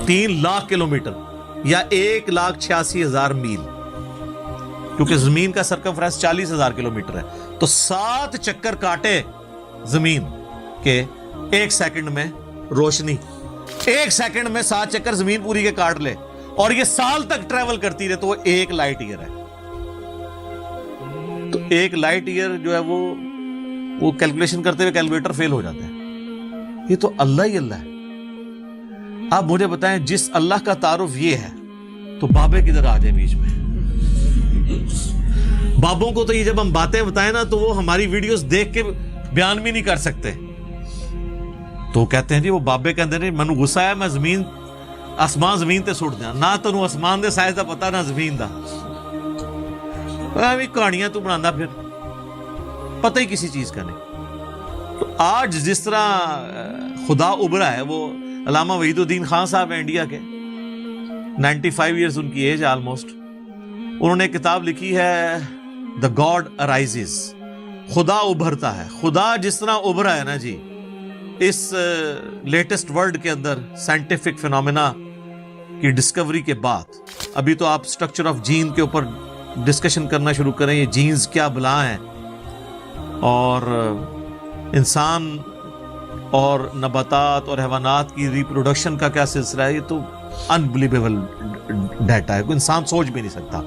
3 لاکھ کلومیٹر یا 1,86,000 میل, کیونکہ زمین کا سرکمفرنس 40,000 کلومیٹر ہے. تو 7 چکر کاٹے زمین کے ایک سیکنڈ میں روشنی, ایک سیکنڈ میں 7 چکر زمین پوری کے کاٹ لے, اور یہ سال تک ٹریول کرتی رہے, تو وہ 1 لائٹ ایئر ہے. تو 1 لائٹ ایئر جو ہے وہ وہ کیلکولیشن کرتے ہوئے کیلکولیٹر فیل ہو جاتا ہے. یہ تو اللہ ہی اللہ ہے. آپ مجھے بتائیں جس اللہ کا تعارف یہ ہے تو بابے کدھر آ جائیں بیچ میں؟ بابوں کو تو یہ جب ہم باتیں بتائیں نا تو وہ ہماری ویڈیوز دیکھ کے بیان بھی نہیں کر سکتے. تو کہتے ہیں جی وہ بابے کہتے ہیں مینوں غصہ ہے میں زمین آسمان زمین تے سٹ جاں. نہ تینوں آسمان دے سائز دا پتہ نہ زمین دا. ایویں کہانیاں تو بنانا پھر پتہ ہی کسی چیز کا نہیں. تو آج جس طرح خدا ابھرا ہے, وہ علامہ وحید الدین خان صاحب ہیں انڈیا کے, 95 ایئرز ان کی ایج آلموسٹ. انہوں نے کتاب لکھی ہے دا گاڈ ارائزز, خدا ابھرتا ہے. خدا جس طرح ابھرا ہے نا جی اس لیٹسٹ ورلڈ کے اندر سائنٹیفک فینومینا کی ڈسکوری کے بعد, ابھی تو آپ اسٹرکچر آف جین کے اوپر ڈسکشن کرنا شروع کریں, یہ جینز کیا بلا ہیں اور انسان اور نباتات اور حیوانات کی ریپروڈکشن کا کیا سلسلہ ہے. یہ تو انبلیویبل ڈیٹا ہے, کوئی انسان سوچ بھی نہیں سکتا.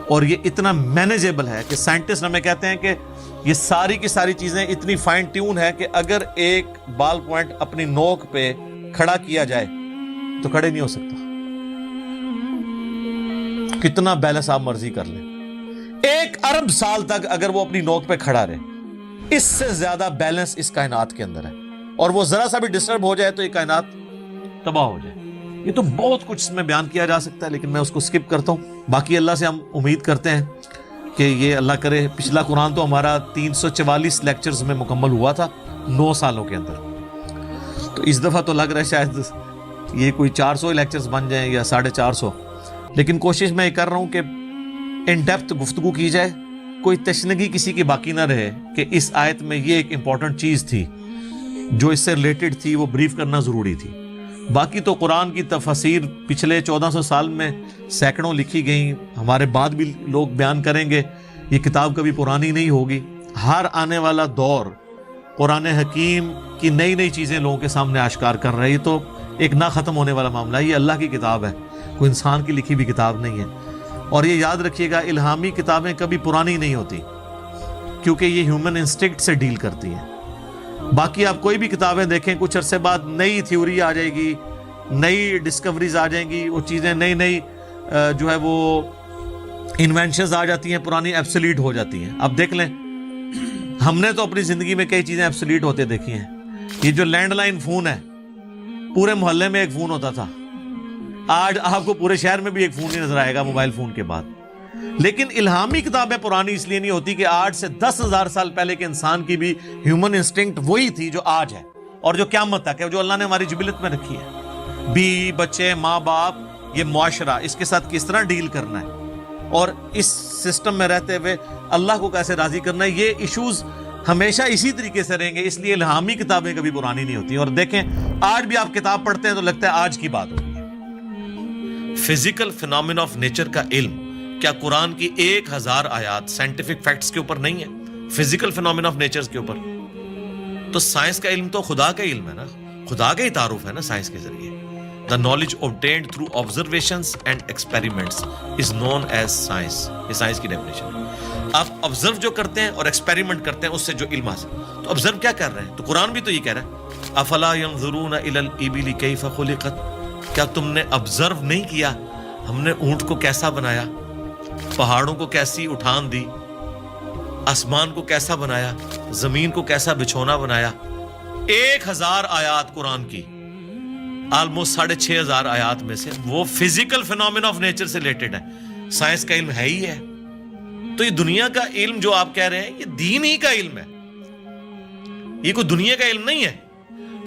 اور یہ اتنا مینیجیبل ہے کہ سائنٹسٹ ہمیں کہتے ہیں کہ یہ ساری کی ساری چیزیں اتنی فائن ٹیون ہے کہ اگر ایک بال پوائنٹ اپنی نوک پہ کھڑا کیا جائے تو کھڑے نہیں ہو سکتا. کتنا بیلنس آپ مرضی کر لیں, 1 ارب سال تک اگر وہ اپنی نوک پہ کھڑا رہے, اس سے زیادہ بیلنس اس کائنات کے اندر ہے. اور وہ ذرا سا بھی ڈسٹرب ہو جائے تو یہ کائنات تباہ ہو جائے. یہ تو بہت کچھ اس میں بیان کیا جا سکتا ہے لیکن میں اس کو سکپ کرتا ہوں. باقی اللہ سے ہم امید کرتے ہیں کہ یہ اللہ کرے. پچھلا قرآن تو ہمارا 344 لیکچرز میں مکمل ہوا تھا 9 سالوں کے اندر. تو اس دفعہ تو لگ رہا ہے شاید یہ کوئی 400 لیکچرز بن جائیں یا 450. لیکن کوشش میں یہ کر رہا ہوں کہ ان ڈیپتھ گفتگو کی جائے, کوئی تشنگی کسی کی باقی نہ رہے کہ اس آیت میں یہ ایک امپورٹنٹ چیز تھی جو اس سے ریلیٹڈ تھی, وہ بریف کرنا ضروری تھی. باقی تو قرآن کی تفاسیر پچھلے 1400 سال میں سینکڑوں لکھی گئیں, ہمارے بعد بھی لوگ بیان کریں گے. یہ کتاب کبھی پرانی نہیں ہوگی. ہر آنے والا دور قرآن حکیم کی نئی نئی چیزیں لوگوں کے سامنے آشکار کر رہی. تو ایک نہ ختم ہونے والا معاملہ ہے. یہ اللہ کی کتاب ہے, کوئی انسان کی لکھی بھی کتاب نہیں ہے. اور یہ یاد رکھیے گا الہامی کتابیں کبھی پرانی نہیں ہوتی کیونکہ یہ ہیومن انسٹنکٹ سے ڈیل کرتی ہیں. باقی آپ کوئی بھی کتابیں دیکھیں, کچھ عرصے بعد نئی تھیوری آ جائے گی, نئی ڈسکوریز آ جائیں گی, وہ چیزیں نئی جو ہے وہ انوینشنز آ جاتی ہیں, پرانی ایبسلیٹ ہو جاتی ہیں. اب دیکھ لیں ہم نے تو اپنی زندگی میں کئی چیزیں ایبسلیٹ ہوتے دیکھی ہیں. یہ جو لینڈ لائن فون ہے, پورے محلے میں ایک فون ہوتا تھا, آج آپ کو پورے شہر میں بھی ایک فون نہیں نظر آئے گا موبائل فون کے بعد. لیکن الہامی کتابیں پرانی اس لیے نہیں ہوتی کہ آج سے 10,000 سال پہلے کے انسان کی بھی ہیومن انسٹنکٹ وہی تھی جو آج ہے اور جو قیامت تک ہے, جو اللہ نے ہماری جبلت میں رکھی ہے. بیوی بچے ماں باپ, یہ معاشرہ, اس کے ساتھ کس طرح ڈیل کرنا ہے اور اس سسٹم میں رہتے ہوئے اللہ کو کیسے راضی کرنا ہے, یہ ایشوز ہمیشہ اسی طریقے سے رہیں گے. اس لیے الہامی کتابیں کبھی پرانی نہیں ہوتی. اور دیکھیں آج بھی آپ کتاب پڑھتے ہیں تو لگتا ہے آج کی بات ہوگی. فزیکل فینومینا آف نیچر کا علم کیا قرآن کی 1000 آیات سائنٹیفک فیکٹس کے اوپر نہیں ہے, فزیکل فینومینا آف نیچر کے اوپر؟ تو سائنس کا علم تو خدا کا علم ہے نا, خدا کا ہی تعارف ہے نا سائنس کے ذریعے. The knowledge obtained through observations and experiments is known as science. یہ سائنس کی ڈیفینیشن ہے. آپ آبزرو جو کرتے ہیں اور ایکسپیریمنٹ کرتے ہیں اس سے جو علم حاصل. تو آبزرو کیا کر رہے ہیں؟ تو قرآن بھی تو یہ کہہ رہا ہے افلا ينظرون الى الابل كيف خلقت. کیا تم نے آبزرو نہیں کیا ہم نے اونٹ کو کیسا بنایا, پہاڑوں کو کیسی اٹھان دی, آسمان کو کیسا بنایا, زمین کو کیسا بچھونا بنایا. 1000 آیات قرآن کی, آلموسٹ 6500 آیات میں سے وہ فزیکل فینومینا آف نیچر سے ریلیٹڈ ہے. سائنس کا علم ہے ہی ہے. تو یہ دنیا کا علم جو آپ کہہ رہے ہیں یہ دین ہی کا علم ہے, یہ کوئی دنیا کا علم نہیں ہے.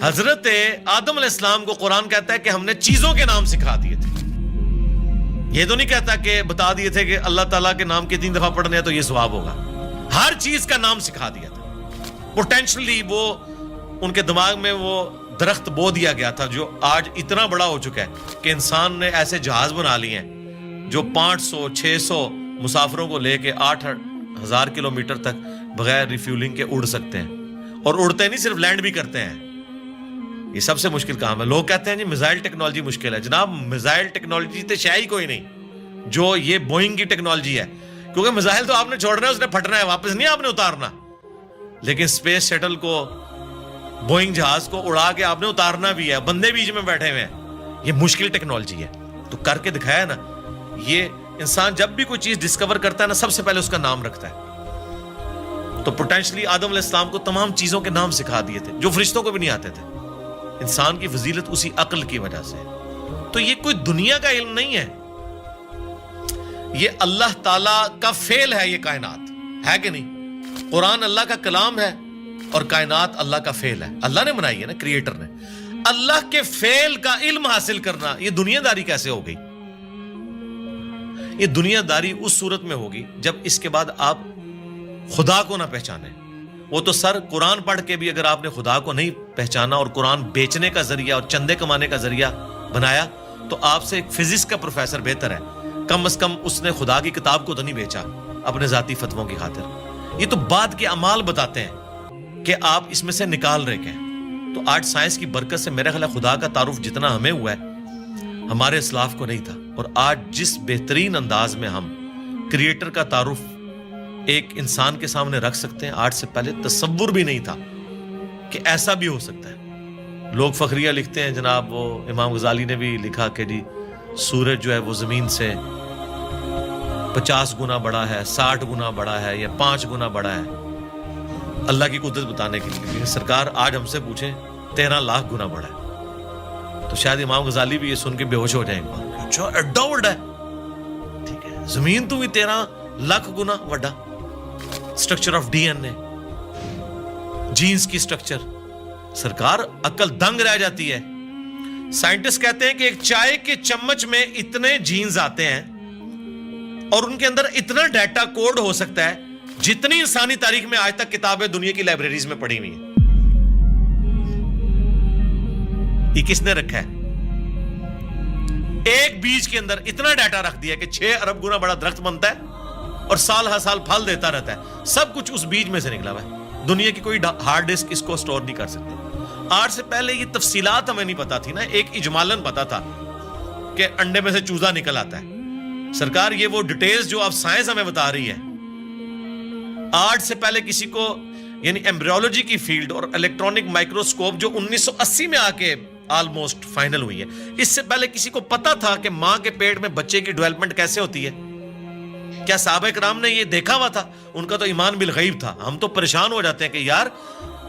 حضرت آدم علیہ السلام کو قرآن کہتا ہے کہ ہم نے چیزوں کے نام سکھا دیے تھے. یہ تو نہیں کہتا کہ بتا دیے تھے کہ اللہ تعالیٰ کے نام کے 3 دفعہ پڑھنے ہیں تو یہ ثواب ہوگا. ہر چیز کا نام سکھا دیا تھا. پوٹینشلی وہ ان کے دماغ میں وہ درخت بو دیا گیا تھا جو آج اتنا بڑا ہو چکا ہے کہ انسان نے ایسے جہاز بنا لیے ہیں جو 500-600 مسافروں کو لے کے 8,000 کلومیٹر تک بغیر ریفیولنگ کے اڑ سکتے ہیں. اور اڑتے نہیں, صرف لینڈ بھی کرتے ہیں. یہ سب سے مشکل کام ہے. لوگ کہتے ہیں جی میزائل ٹیکنالوجی مشکل ہے. جناب میزائل ٹیکنالوجی تو شے ہی کوئی نہیں جو یہ بوئنگ کی ٹیکنالوجی ہے, کیونکہ میزائل تو آپ نے چھوڑنا ہے, اس نے پھٹنا ہے, واپس نہیں آپ نے اتارنا. لیکن اسپیس شٹل کو, بوئنگ جہاز کو اڑا کے آپ نے اتارنا بھی ہے, بندے بیچ میں بیٹھے ہوئے ہیں, یہ مشکل ٹیکنالوجی ہے. تو کر کے دکھایا نا. یہ انسان جب بھی کوئی چیز ڈسکور کرتا ہے نا, سب سے پہلے اس کا نام رکھتا ہے. تو پوٹینشلی آدم علیہ السلام کو تمام چیزوں کے نام سکھا دیے تھے جو فرشتوں کو بھی نہیں آتے تھے. انسان کی فضیلت اسی عقل کی وجہ سے. تو یہ کوئی دنیا کا علم نہیں ہے, یہ اللہ تعالیٰ کا فعل ہے. یہ کائنات ہے کہ نہیں؟ قرآن اللہ کا کلام ہے اور کائنات اللہ کا فعل ہے. اللہ نے بنائی ہے نا, کریٹر نے. اللہ کے فعل کا علم حاصل کرنا, یہ دنیا داری کیسے ہو گئی؟ یہ دنیا داری اس صورت میں ہوگی جب اس کے بعد آپ خدا کو نہ پہچانے. وہ تو سر قرآن پڑھ کے بھی اگر آپ نے خدا کو نہیں پہچانا اور قرآن بیچنے کا ذریعہ اور چندے کمانے کا ذریعہ بنایا تو آپ سے ایک فزکس کا پروفیسر بہتر ہے. کم از کم اس نے خدا کی کتاب کو تو نہیں بیچا اپنے ذاتی فتووں کی خاطر. یہ تو بعد کے اعمال بتاتے ہیں کہ آپ اس میں سے نکال رہے ہیں. تو آج سائنس کی برکت سے میرا خیال ہے خدا کا تعارف جتنا ہمیں ہوا ہے ہمارے اسلاف کو نہیں تھا. اور آج جس بہترین انداز میں ہم کریٹر کا تعارف ایک انسان کے سامنے رکھ سکتے ہیں, آج سے پہلے تصور بھی نہیں تھا کہ ایسا بھی ہو سکتا ہے. لوگ فخریہ لکھتے ہیں جناب, وہ امام غزالی نے بھی لکھا کہ جی سورج جو ہے وہ زمین سے 50 گنا بڑا ہے, 60 گنا بڑا ہے, یا 5 گنا بڑا ہے. اللہ کی قدرت بتانے کے لیے. لیکن سرکار آج ہم سے پوچھیں 13 لاکھ گنا بڑا ہے تو شاید امام غزالی بھی یہ سن کے بے ہوش ہو جائیں گے. اچھا ایڈا بڑا ہے, ٹھیک ہے, زمین تو بھی 13 لاکھ گنا بڑا. Structure of D N A, genes کی سٹرکچر, سرکار عقل دنگ رہ جاتی ہے. سائنٹسٹ کہتے ہیں کہ ایک چائے کے چمچ میں اتنے جینز آتے ہیں اور ان کے اندر اتنا ڈیٹا کوڈ ہو سکتا ہے جتنی انسانی تاریخ میں آج تک کتابیں دنیا کی لائبریریز میں پڑھی ہوئی ہیں. یہ کس نے رکھا ہے؟ ایک بیج کے اندر اتنا ڈیٹا رکھ دیا کہ 6 ارب گنا بڑا درخت بنتا ہے اور سال ہر سال پھل دیتا رہتا ہے. سب کچھ اس بیج میں سے نکلا ہوا ہے. دنیا کی کوئی ہارڈ ڈسک اس کو سٹور نہیں کر سکتی. آج سے پہلے یہ تفصیلات ہمیں نہیں پتا تھی نا. ایک اجمالاً پتا تھا کہ انڈے میں سے چوزا نکل آتا ہے. سرکار یہ وہ ڈیٹیلز جو اب سائنس ہمیں بتا رہی ہے, آج سے پہلے کسی کو, یعنی ایمبریولوجی کی فیلڈ اور الیکٹرانک مائکروسکوپ جو 1980 میں آ کے آلموسٹ فائنل ہوئی ہے, اس سے پہلے کسی کو پتا تھا کہ ماں کے پیٹ میں بچے کی ڈیولپمنٹ کیسے ہوتی ہے؟ کیا صحابہ کرام نے یہ دیکھا ہوا تھا؟ ان کا تو ایمان بالغیب تھا. ہم تو پریشان ہو جاتے ہیں کہ یار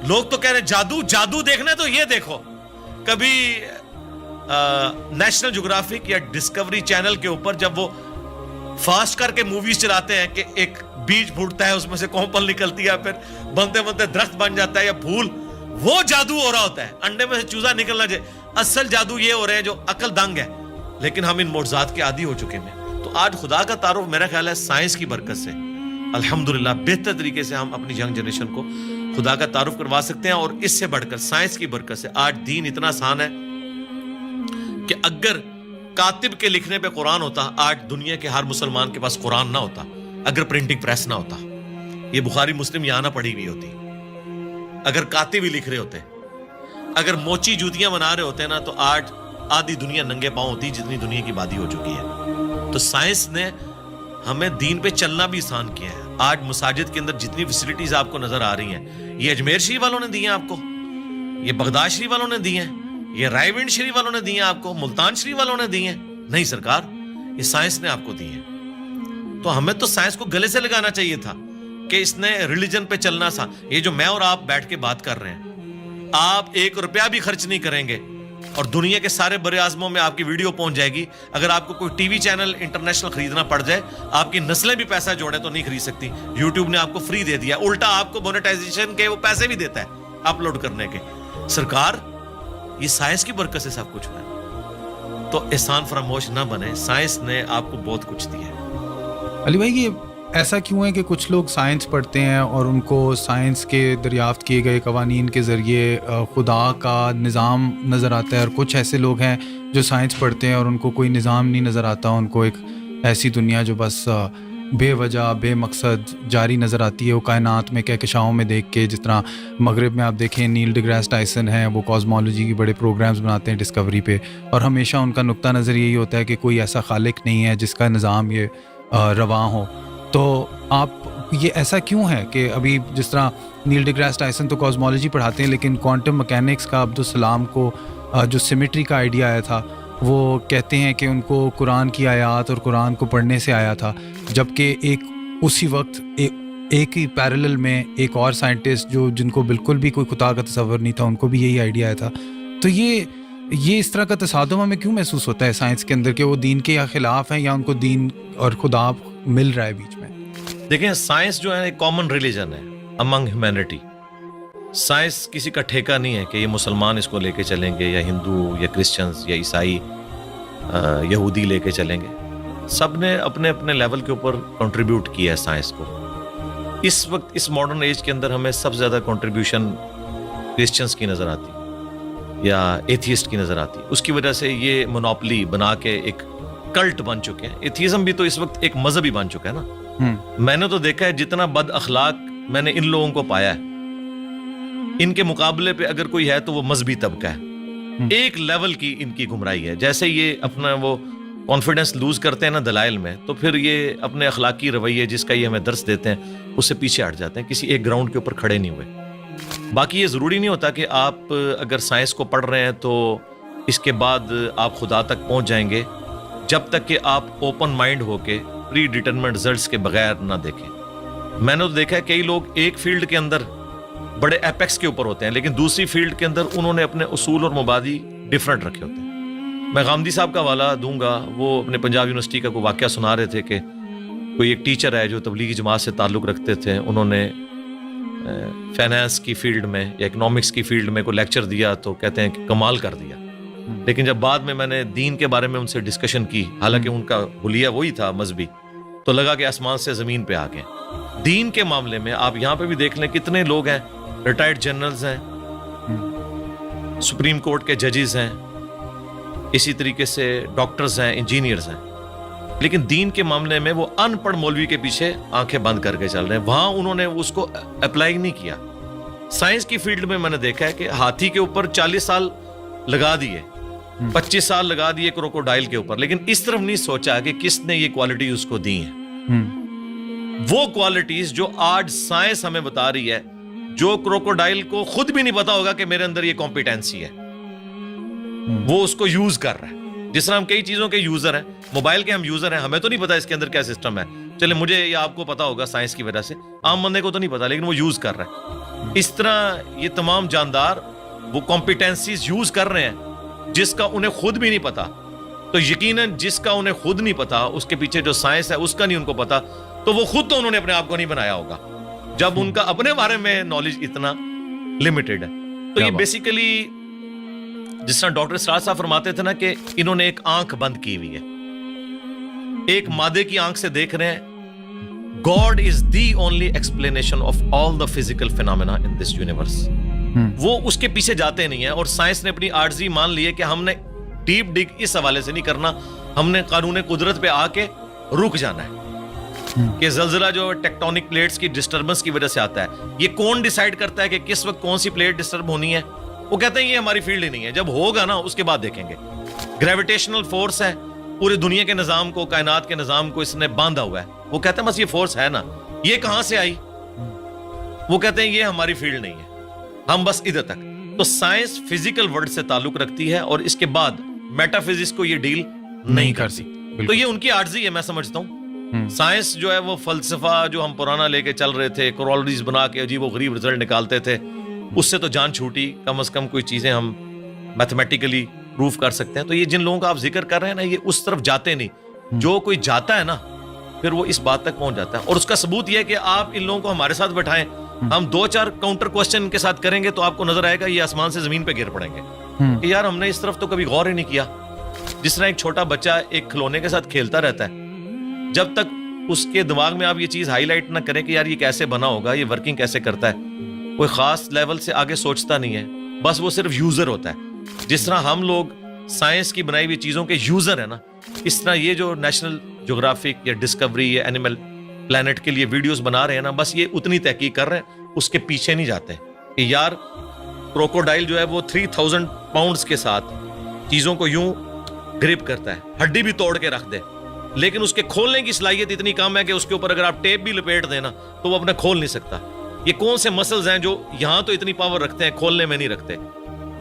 لوگ تو کہہ رہے ہیں جادو جادو دیکھنا ہے تو یہ دیکھو. کبھی نیشنل جغرافک یا ڈسکوری چینل کے اوپر جب وہ فاسٹ کر کے موویز چلاتے ہیں کہ ایک بیج پھوٹتا ہے, اس میں سے کومپل نکلتی ہے, پھر بنتے بنتے درخت بن جاتا ہے یا پھول, وہ جادو ہو رہا ہوتا ہے. انڈے میں سے چوزا نکلنا چاہیے. اصل جادو یہ ہو رہے ہیں جو عقل دنگ ہے, لیکن ہم ان معجزات کے عادی ہو چکے ہیں. تو آج خدا کا تعارف میرا خیال ہے سائنس کی برکت سے الحمدللہ بہتر طریقے سے ہم اپنی ینگ جنریشن کو خدا کا تعارف کروا سکتے ہیں. اور اس سے بڑھ کر سائنس کی برکت سے آج دین اتنا آسان ہے کہ اگر کاتب کے لکھنے پہ قرآن ہوتا, آج دنیا کے ہر مسلمان کے پاس قرآن نہ ہوتا. اگر پرنٹنگ پریس نہ ہوتا, یہ بخاری مسلم یہاں نہ پڑھی ہوئی ہوتی. اگر کاتب ہی لکھ رہے ہوتے, اگر موچی جوتیاں بنا رہے ہوتے نا, تو آج آدھی دنیا ننگے پاؤں ہوتی جتنی دنیا کی آبادی ہو چکی ہے. تو سائنس نے ہمیں دین پہ چلنا بھی آسان کیا ہے. آج مساجد کے اندر جتنی فیسلٹیز آپ کو نظر آ رہی ہیں, یہ اجمیر شریف والوں نے دی ہیں آپ کو, یہ بغداد شریف والوں نے دی ہیں, یہ رائے ونڈ شریف والوں نے دی ہیں آپ کو, ملتان شریف والوں نے دی ہیں. نہیں سرکار, یہ سائنس نے آپ کو دی ہیں. تو ہمیں تو سائنس کو گلے سے لگانا چاہیے تھا کہ اس نے ریلیجن پہ چلنا سا. یہ جو میں اور آپ بیٹھ کے بات کر رہے ہیں, آپ 1 روپیہ بھی خرچ نہیں کریں گے اور دنیا کے سارے بر اعظموں میں آپ کی ویڈیو پہنچ جائے گی. اگر آپ کو کوئی ٹی وی چینل انٹرنیشنل خریدنا پڑ جائے, آپ کی نسلیں بھی پیسہ جوڑے تو نہیں خرید سکتی. یوٹیوب نے آپ کو فری دے دیا, الٹا آپ کو مونیٹائزیشن کے وہ پیسے بھی دیتا ہے اپلوڈ کرنے کے. سرکار یہ سائنس کی برکت سے سب کچھ ہوا ہے. تو احسان فراموش نہ بنے, سائنس نے آپ کو بہت کچھ دیا ہے. علی بھائی, یہ ایسا کیوں ہے کہ کچھ لوگ سائنس پڑھتے ہیں اور ان کو سائنس کے دریافت کیے گئے قوانین کے ذریعے خدا کا نظام نظر آتا ہے, اور کچھ ایسے لوگ ہیں جو سائنس پڑھتے ہیں اور ان کو کوئی نظام نہیں نظر آتا, ان کو ایک ایسی دنیا جو بس بے وجہ بے مقصد جاری نظر آتی ہے. وہ کائنات میں کہکشاؤں میں دیکھ کے, جس طرح مغرب میں آپ دیکھیں نیل ڈی گریس ٹائسن ہیں, وہ کاسمولوجی کے بڑے پروگرامز بناتے ہیں ڈسکوری پہ, اور ہمیشہ ان کا نقطہ نظر یہی ہوتا ہے کہ کوئی ایسا خالق نہیں ہے جس کا نظام یہ رواں ہو. تو آپ یہ ایسا کیوں ہے کہ ابھی جس طرح نیل ڈی گریس ٹائسن تو کاسمولوجی پڑھاتے ہیں، لیکن کوانٹم مکینکس کا عبدالسلام کو جو سیمیٹری کا آئیڈیا آیا تھا وہ کہتے ہیں کہ ان کو قرآن کی آیات اور قرآن کو پڑھنے سے آیا تھا، جبکہ ایک اسی وقت ایک ہی پیرلل میں ایک اور سائنٹسٹ جن کو بالکل بھی کوئی خدا کا تصور نہیں تھا، ان کو بھی یہی آئیڈیا آیا تھا. تو یہ اس طرح کا تصادم ہمیں کیوں محسوس ہوتا ہے سائنس کے اندر کہ وہ دین کے خلاف ہیں یا ان کو دین اور خدا مل رہا ہے بیچ میں؟ دیکھیں سائنس جو ہے ایک کامن ریلیجن ہے امنگ ہیومینٹی. سائنس کسی کا ٹھیکہ نہیں ہے کہ یہ مسلمان اس کو لے کے چلیں گے یا ہندو یا کرسچنز یا عیسائی یہودی لے کے چلیں گے. سب نے اپنے اپنے لیول کے اوپر کنٹریبیوٹ کیا ہے سائنس کو. اس وقت اس ماڈرن ایج کے اندر ہمیں سب سے زیادہ کنٹریبیوشن کرسچنز کی نظر آتی یا ایتھیسٹ کی نظر آتی. اس کی وجہ سے یہ مونوپلی بنا کے ایک کلٹ بن چکے ہیں. ایتھیزم بھی تو اس وقت ایک مذہبی بن چکا ہے نا. میں نے تو دیکھا ہے جتنا بد اخلاق میں نے ان لوگوں کو پایا ہے، ان کے مقابلے پہ اگر کوئی ہے تو وہ مذہبی طبقہ ہے. ایک لیول کی ان کی گمراہی ہے. جیسے یہ اپنا وہ کانفیڈنس لوز کرتے ہیں نا دلائل میں، تو پھر یہ اپنے اخلاقی رویے جس کا یہ ہمیں درس دیتے ہیں اس سے پیچھے ہٹ جاتے ہیں، کسی ایک گراؤنڈ کے اوپر کھڑے نہیں ہوئے. باقی یہ ضروری نہیں ہوتا کہ آپ اگر سائنس کو پڑھ رہے ہیں تو اس کے بعد آپ خدا تک پہنچ جائیں گے، جب تک کہ آپ اوپن مائنڈ ہو کے پری ڈیٹرمنٹ رزلٹس کے بغیر نہ دیکھیں. میں نے تو دیکھا ہے کئی لوگ ایک فیلڈ کے اندر بڑے ایپیکس کے اوپر ہوتے ہیں، لیکن دوسری فیلڈ کے اندر انہوں نے اپنے اصول اور مبادی ڈیفرنٹ رکھے ہوتے ہیں. میں غامدی صاحب کا حوالہ دوں گا. وہ اپنے پنجاب یونیورسٹی کا کوئی واقعہ سنا رہے تھے کہ کوئی ایک ٹیچر ہے جو تبلیغی جماعت سے تعلق رکھتے تھے، انہوں نے فائنانس کی فیلڈ میں یا اکنامکس کی فیلڈ میں کوئی لیکچر دیا تو کہتے ہیں کہ کمال کر دیا. لیکن جب بعد میں نے دین کے بارے میں ان سے ڈسکشن کی، حالانکہ ان کا حلیہ وہی تھا مذہبی، تو لگا کہ آسمان سے زمین پہ آ گئے. دین کے معاملے میں آپ یہاں پہ بھی دیکھ لیں کتنے لوگ ہیں، ریٹائرڈ جنرلز ہیں، سپریم کورٹ کے ججز ہیں، اسی طریقے سے ڈاکٹرز ہیں، انجینئرز ہیں، لیکن دین کے معاملے میں وہ ان پڑھ مولوی کے پیچھے آنکھیں بند کر کے چل رہے ہیں. وہاں انہوں نے اس کو اپلائی نہیں کیا. سائنس کی فیلڈ میں نے دیکھا ہے کہ ہاتھی کے اوپر 40 سال لگا دیے، 25 سال لگا دیے کروکوڈائل کے اوپر، لیکن اس طرف نہیں سوچا کہ کس نے یہ کوالٹی اس کو دی ہیں. وہ کوالٹیز جو آج سائنس ہمیں بتا رہی ہے، جو کروکوڈائل کو خود بھی نہیں پتا ہوگا کہ میرے اندر یہ کمپیٹنسی ہے، وہ اس کو یوز کر رہا ہے. جس طرح ہم کئی چیزوں کے یوزر ہیں، موبائل کے ہم یوزر ہیں، ہمیں تو نہیں پتا اس کے اندر کیا سسٹم ہے. چلے مجھے یا آپ کو پتا ہوگا سائنس کی وجہ سے، عام بندے کو تو نہیں پتا، لیکن وہ یوز کر رہا ہے. اس طرح یہ تمام جاندار وہ کمپیٹنسیز یوز کر رہے ہیں جس کا انہیں خود بھی نہیں پتا. تو یقیناً جس کا انہیں خود نہیں پتا، اس کے پیچھے جو سائنس ہے اس کا نہیں ان کو پتا، تو وہ خود تو انہوں نے اپنے آپ کو نہیں بنایا ہوگا جب ان کا اپنے بارے میں نالج اتنا لمیٹڈ ہے. تو یہ بیسیکلی جس طرح ڈاکٹر سراج صاحب فرماتے تھے نا کہ انہوں نے ایک آنکھ بند کی ہوئی ہے، ایک مادے کی آنکھ سے دیکھ رہے ہیں. God is the only explanation of all the physical phenomena in this universe. وہ اس کے پیچھے جاتے نہیں ہیں. اور سائنس نے اپنی عاجزی مان لی ہے کہ ہم نے ڈیپ ڈگ اس حوالے سے نہیں کرنا، ہم نے قانون قدرت پہ آ کے رک جانا ہے کہ زلزلہ جو ٹیکٹونک پلیٹس کی ڈسٹربنس کی وجہ سے آتا ہے، یہ کون ڈیسائیڈ کرتا ہے کہ کس وقت کون سی پلیٹ ڈسٹرب ہونی ہے؟ وہ کہتے ہیں یہ ہماری فیلڈ ہی نہیں ہے. جب ہوگا نا اس کے بعد دیکھیں گے. گریویٹیشنل فورس ہے، پوری دنیا کے نظام کو، کائنات کے نظام کو اس نے باندھا ہوا ہے. وہ کہتے ہیں بس یہ فورس ہے نا، یہ کہاں سے آئی؟ وہ کہتے ہیں یہ ہماری فیلڈ نہیں ہے، ہم بس ادھر تک. تو سائنس فزیکل ورلڈ سے تعلق رکھتی ہے اور اس کے بعد میٹا فزکس کو یہ ڈیل نہیں کرتی. تو یہ ان کی عاجزی ہے، میں سمجھتا ہوں. سائنس جو ہے وہ فلسفہ جو ہم پرانا لے کے چل رہے تھے، کورولریز بنا کے عجیب و غریب رزلٹ نکالتے تھے، اس سے تو جان چھوٹی. کم از کم کوئی چیزیں ہم میتھمیٹیکلی پروف کر سکتے ہیں. تو یہ جن لوگوں کا آپ ذکر کر رہے ہیں نا، یہ اس طرف جاتے نہیں. جو کوئی جاتا ہے نا پھر وہ اس بات تک پہنچ جاتا ہے. اور اس کا ثبوت یہ ہے کہ آپ ان لوگوں کو ہمارے ساتھ بٹھائیں، ہم 2-4 کاؤنٹر کوسچن ان کے ساتھ کریں گے تو آپ کو نظر آئے گا یہ آسمان سے زمین پہ گر پڑیں گے کہ یار ہم نے اس طرف تو کبھی غور ہی نہیں کیا. جس طرح ایک چھوٹا بچہ ایک کھلونے کے ساتھ کھیلتا رہتا ہے، جب تک اس کے دماغ میں آپ یہ چیز ہائی لائٹ نہ کریں کہ یار یہ کیسے بنا ہوگا، یہ ورکنگ کیسے کرتا ہے، کوئی خاص لیول سے آگے سوچتا نہیں ہے. بس وہ صرف یوزر ہوتا ہے. جس طرح ہم لوگ سائنس کی بنائی ہوئی چیزوں کے یوزر ہیں نا، اس طرح یہ جو نیشنل جغرافک یا ڈسکوری یا اینیمل پلانٹ کے لیے ویڈیوز بنا رہے ہیں نا، بس یہ اتنی تحقیق کر رہے ہیں، اس کے پیچھے نہیں جاتے کہ یار کروکوڈائل جو ہے وہ 3000 پاؤنڈز کے ساتھ چیزوں کو یوں گرپ کرتا ہے، ہڈی بھی توڑ کے رکھ دے. لیکن اس کے کھولنے کی صلاحیت اتنی کم ہے کہ اس کے اوپر اگر آپ ٹیپ بھی لپیٹ دیں نا تو وہ اپنا کھول نہیں سکتا. یہ کون سے مسلز ہیں جو یہاں تو اتنی پاور رکھتے ہیں, کھولنے میں نہیں رکھتے؟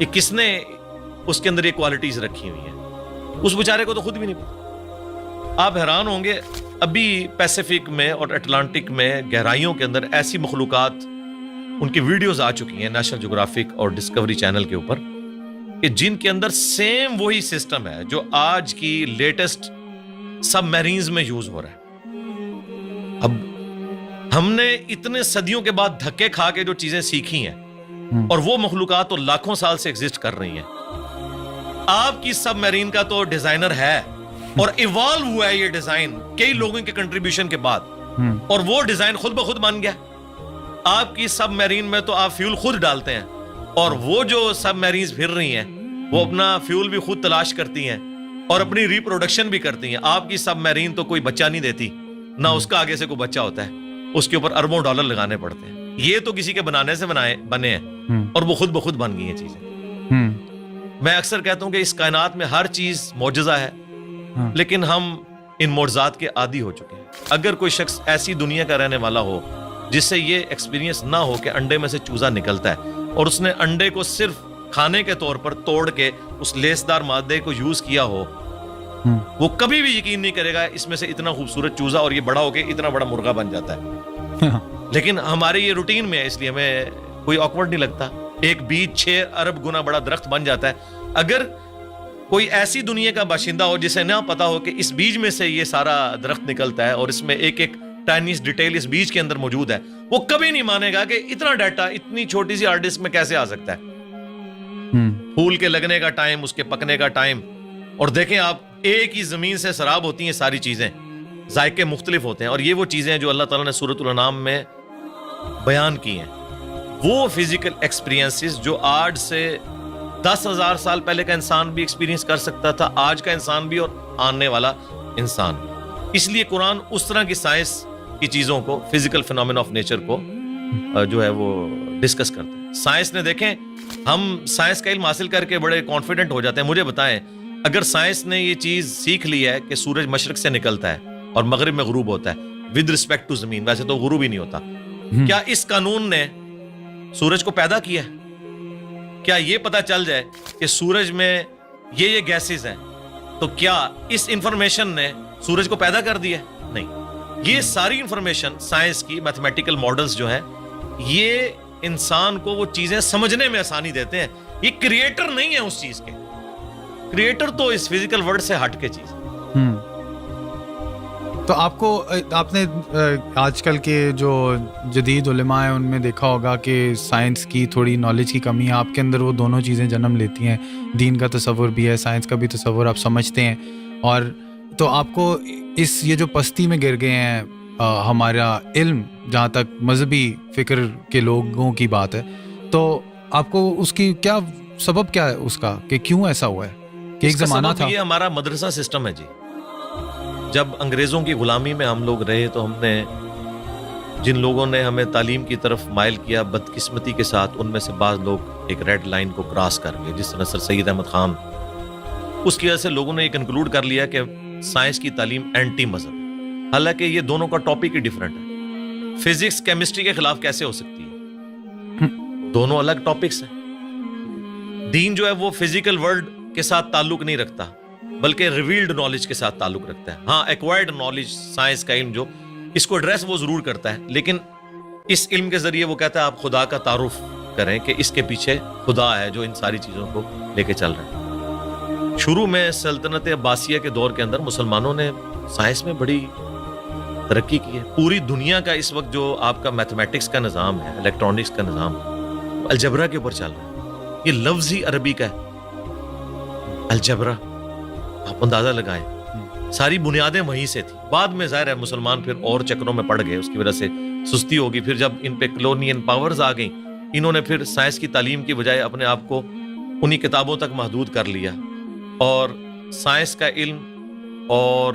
یہ کس نے اس کے اندر یہ کوالٹیز رکھی ہوئی ہیں؟ اس بیچارے کو تو خود بھی نہیں پتا. آپ حیران ہوں گے, ابھی پیسیفک میں اور اٹلانٹک میں گہرائیوں کے اندر ایسی مخلوقات, ان کی ویڈیوز آ چکی ہیں نیشنل جغرافک اور ڈسکوری چینل کے اوپر, کہ جن کے اندر سیم وہی سسٹم ہے جو آج کی لیٹسٹ سب میرینز میں یوز ہو رہا ہے. اب ہم نے اتنے صدیوں کے بعد دھکے کھا کے جو چیزیں سیکھی ہیں, اور وہ مخلوقات تو لاکھوں سال سے ایگزسٹ کر رہی ہیں. آپ کی سب میرین کا تو ڈیزائنر ہے, اور ایوالو ہوا ہے یہ ڈیزائن کئی لوگوں کے کنٹریبیوشن کے بعد, اور وہ ڈیزائن خود بخود بن گیا. آپ کی سب میرین میں تو آپ فیول خود ڈالتے ہیں, اور وہ جو سب میرینز پھر رہی ہیں وہ اپنا فیول بھی خود تلاش کرتی ہیں اور اپنی ریپروڈکشن بھی کرتی ہیں. آپ کی سب میرین تو کوئی بچہ نہیں دیتی, نہ اس کا آگے سے کوئی بچہ ہوتا ہے, اس کے اوپر اربوں ڈالر لگانے پڑتے ہیں. یہ تو کسی کے بنانے سے بنے ہیں, اور وہ خود بخود بن گئی ہیں چیزیں. میں اکثر کہتا ہوں کہ اس کائنات میں ہر چیز معجزہ ہے, لیکن ہم ان معجزات کے عادی ہو چکے ہیں. اگر کوئی شخص ایسی دنیا کا رہنے والا ہو جس سے یہ ایکسپیرینس نہ ہو کہ انڈے میں سے چوزا نکلتا ہے, اور اس نے انڈے کو صرف کھانے کے طور پر توڑ کے اس لیسدار مادے کو یوز کیا ہو, وہ کبھی بھی یقین نہیں کرے گا اس میں سے اتنا خوبصورت چوزا اور یہ بڑا ہو کے اتنا بڑا مرغا بن جاتا ہے. لیکن ہمارے یہ روٹین میں ہے, اس لیے ہمیں کوئی آکورڈ نہیں لگتا. ایک بیج 6 ارب گنا بڑا درخت بن جاتا ہے. اگر کوئی ایسی دنیا کا باشندہ ہو جسے نہ پتا ہو کہ اس بیج میں سے یہ سارا درخت نکلتا ہے اور اس میں ایک ایک ٹائنیس ڈیٹیل اس بیج کے اندر موجود ہے, وہ کبھی نہیں مانے گا کہ اتنا ڈیٹا اتنی چھوٹی سی ہارڈ ڈسک میں کیسے آ سکتا ہے. پھول کے لگنے کا ٹائم, اس کے پکنے کا ٹائم, اور دیکھیں آپ ایک ہی زمین سے سراب ہوتی ہیں ساری چیزیں, ذائقے مختلف ہوتے ہیں, اور یہ وہ چیزیں ہیں جو اللہ تعالیٰ نے سورۃ الانعام میں بیان کی ہیں. وہ فزیکل ایکسپیرینسز جو آج سے 10,000 سال پہلے کا انسان بھی ایکسپیرینس کر سکتا تھا, آج کا انسان بھی اور آنے والا انسان. اس لیے قرآن اس طرح کی سائنس کی چیزوں کو, فزیکل فینومین آف نیچر کو جو ہے وہ ڈسکس کرتا ہے. سائنس نے, دیکھیں ہم سائنس کا علم حاصل کر کے بڑے کانفیڈنٹ ہو جاتے ہیں. مجھے بتائیں, اگر سائنس نے یہ چیز سیکھ لی ہے کہ سورج مشرق سے نکلتا ہے اور مغرب میں غروب ہوتا ہے ود رسپیکٹ ٹو زمین, ویسے تو غروب ہی نہیں ہوتا, کیا اس قانون نے سورج کو پیدا کیا ہے؟ کیا یہ پتا چل جائے کہ سورج میں یہ گیسز ہیں تو کیا اس انفارمیشن نے سورج کو پیدا کر دیا؟ نہیں. یہ ساری انفارمیشن سائنس کی میتھمیٹیکل ماڈلز جو ہیں, یہ انسان کو وہ چیزیں سمجھنے میں آسانی دیتے ہیں. یہ کریٹر نہیں ہے اس چیز کے, کریٹر تو اس فزیکل ورلڈ سے ہٹ کے چیز. تو آپ نے آج کل کے جو جدید علماء ہیں ان میں دیکھا ہوگا کہ سائنس کی تھوڑی نالج کی کمی ہے. آپ کے اندر وہ دونوں چیزیں جنم لیتی ہیں, دین کا تصور بھی ہے, سائنس کا بھی تصور آپ سمجھتے ہیں, اور تو آپ کو یہ جو پستی میں گر گئے ہیں ہمارا علم, جہاں تک مذہبی فکر کے لوگوں کی بات ہے, تو آپ کو اس کی کیا سبب کیا ہے اس کا, کہ کیوں ایسا ہوا ہے کہ ایک زمانہ تھا؟ یہ ہمارا مدرسہ سسٹم ہے جی. جب انگریزوں کی غلامی میں ہم لوگ رہے تو ہم نے, جن لوگوں نے ہمیں تعلیم کی طرف مائل کیا, بدقسمتی کے ساتھ ان میں سے بعض لوگ ایک ریڈ لائن کو کراس کر گئے, جس طرح سر سید احمد خان. اس کی وجہ سے لوگوں نے یہ کنکلوڈ کر لیا کہ سائنس کی تعلیم اینٹی مذہب, حالانکہ یہ دونوں کا ٹاپک ہی ڈیفرنٹ ہے. فزکس کیمسٹری کے خلاف کیسے ہو سکتی ہے؟ دونوں الگ ٹاپکس ہیں. دین جو ہے وہ فزیکل ورلڈ کے ساتھ تعلق نہیں رکھتا, بلکہ ریویلڈ نالج کے ساتھ تعلق رکھتا ہے. ہاں, ایکوائرڈ نالج, سائنس کا علم جو اس کو ایڈریس وہ ضرور کرتا ہے, لیکن اس علم کے ذریعے وہ کہتا ہے آپ خدا کا تعارف کریں کہ اس کے پیچھے خدا ہے جو ان ساری چیزوں کو لے کے چل رہا ہے. شروع میں سلطنت عباسیہ کے دور کے اندر مسلمانوں نے سائنس میں بڑی ترقی کی ہے. پوری دنیا کا اس وقت جو آپ کا میتھمیٹکس کا نظام ہے, الیکٹرانکس کا نظام, الجبرا کے اوپر چل رہا ہے. یہ لفظ ہی عربی کا ہے, الجبرا. آپ اندازہ لگائیں, ساری بنیادیں وہیں سے تھی. بعد میں ظاہر ہے مسلمان پھر اور چکروں میں پڑ گئے, اس کی وجہ سے سستی ہوگی. پھر جب ان پہ کلونین پاورز آ گئیں, انہوں نے پھر سائنس کی تعلیم کی بجائے اپنے آپ کو انہی کتابوں تک محدود کر لیا, اور سائنس کا علم اور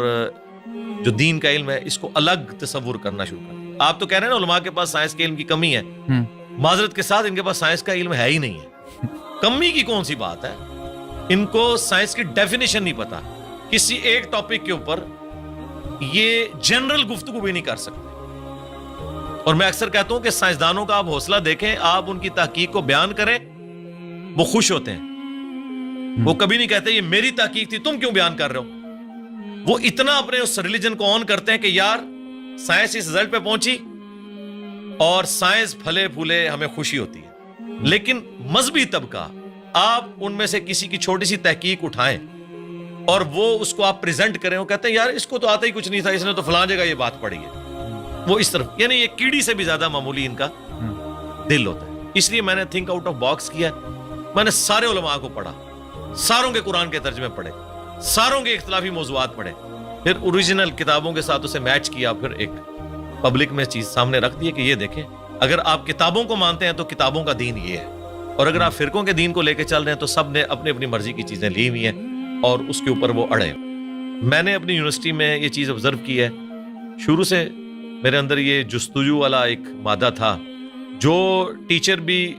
جو دین کا علم ہے اس کو الگ تصور کرنا شروع کر دیا. آپ تو کہہ رہے ہیں نا علماء کے پاس سائنس کے علم کی کمی ہے, معذرت کے ساتھ ان کے پاس سائنس کا علم ہے ہی نہیں ہے. کمی کی کون سی بات ہے, ان کو سائنس کی ڈیفینیشن نہیں پتا. کسی ایک ٹاپک کے اوپر یہ جنرل گفتگو بھی نہیں کر سکتے. اور میں اکثر کہتا ہوں کہ سائنسدانوں کا آپ حوصلہ دیکھیں, آپ ان کی تحقیق کو بیان کریں, وہ خوش ہوتے ہیں. وہ کبھی نہیں کہتے یہ میری تحقیق تھی, تم کیوں بیان کر رہے ہو. وہ اتنا اپنے اس ریلیجن کو آن کرتے ہیں کہ یار سائنس اس رزلٹ پہ پہنچی اور سائنس پھلے پھولے, ہمیں خوشی ہوتی ہے. لیکن مذہبی طبقہ, آپ ان میں سے کسی کی چھوٹی سی تحقیق اٹھائیں اور وہ اس کو آپ پریزنٹ کریں, وہ کہتے ہیں یار اس کو تو آتا ہی کچھ نہیں تھا, اس نے تو فلاں جگہ یہ بات پڑھی ہے. وہ اس طرف, یعنی یہ کیڑی سے بھی زیادہ معمولی ان کا دل ہوتا ہے. اس لیے میں نے تھنک آؤٹ آف باکس کیا. میں نے سارے علماء کو پڑھا, ساروں کے قرآن کے ترجمے پڑھے, ساروں کے اختلافی موضوعات پڑھے, پھر اوریجنل کتابوں کے ساتھ اسے میچ کیا, پھر ایک پبلک میں چیز سامنے رکھ دی کہ یہ دیکھیں, اگر آپ کتابوں کو مانتے ہیں تو کتابوں کا دین یہ ہے, اور اگر آپ فرقوں کے دین کو لے کے چل رہے ہیں تو سب نے اپنی اپنی مرضی کی چیزیں لی ہوئی ہیں اور اس کے اوپر وہ اڑے. میں نے اپنی یونیورسٹی میں یہ چیز آبزرو کی ہے, شروع سے میرے اندر یہ جستجو والا ایک مادہ تھا. جو ٹیچر بھی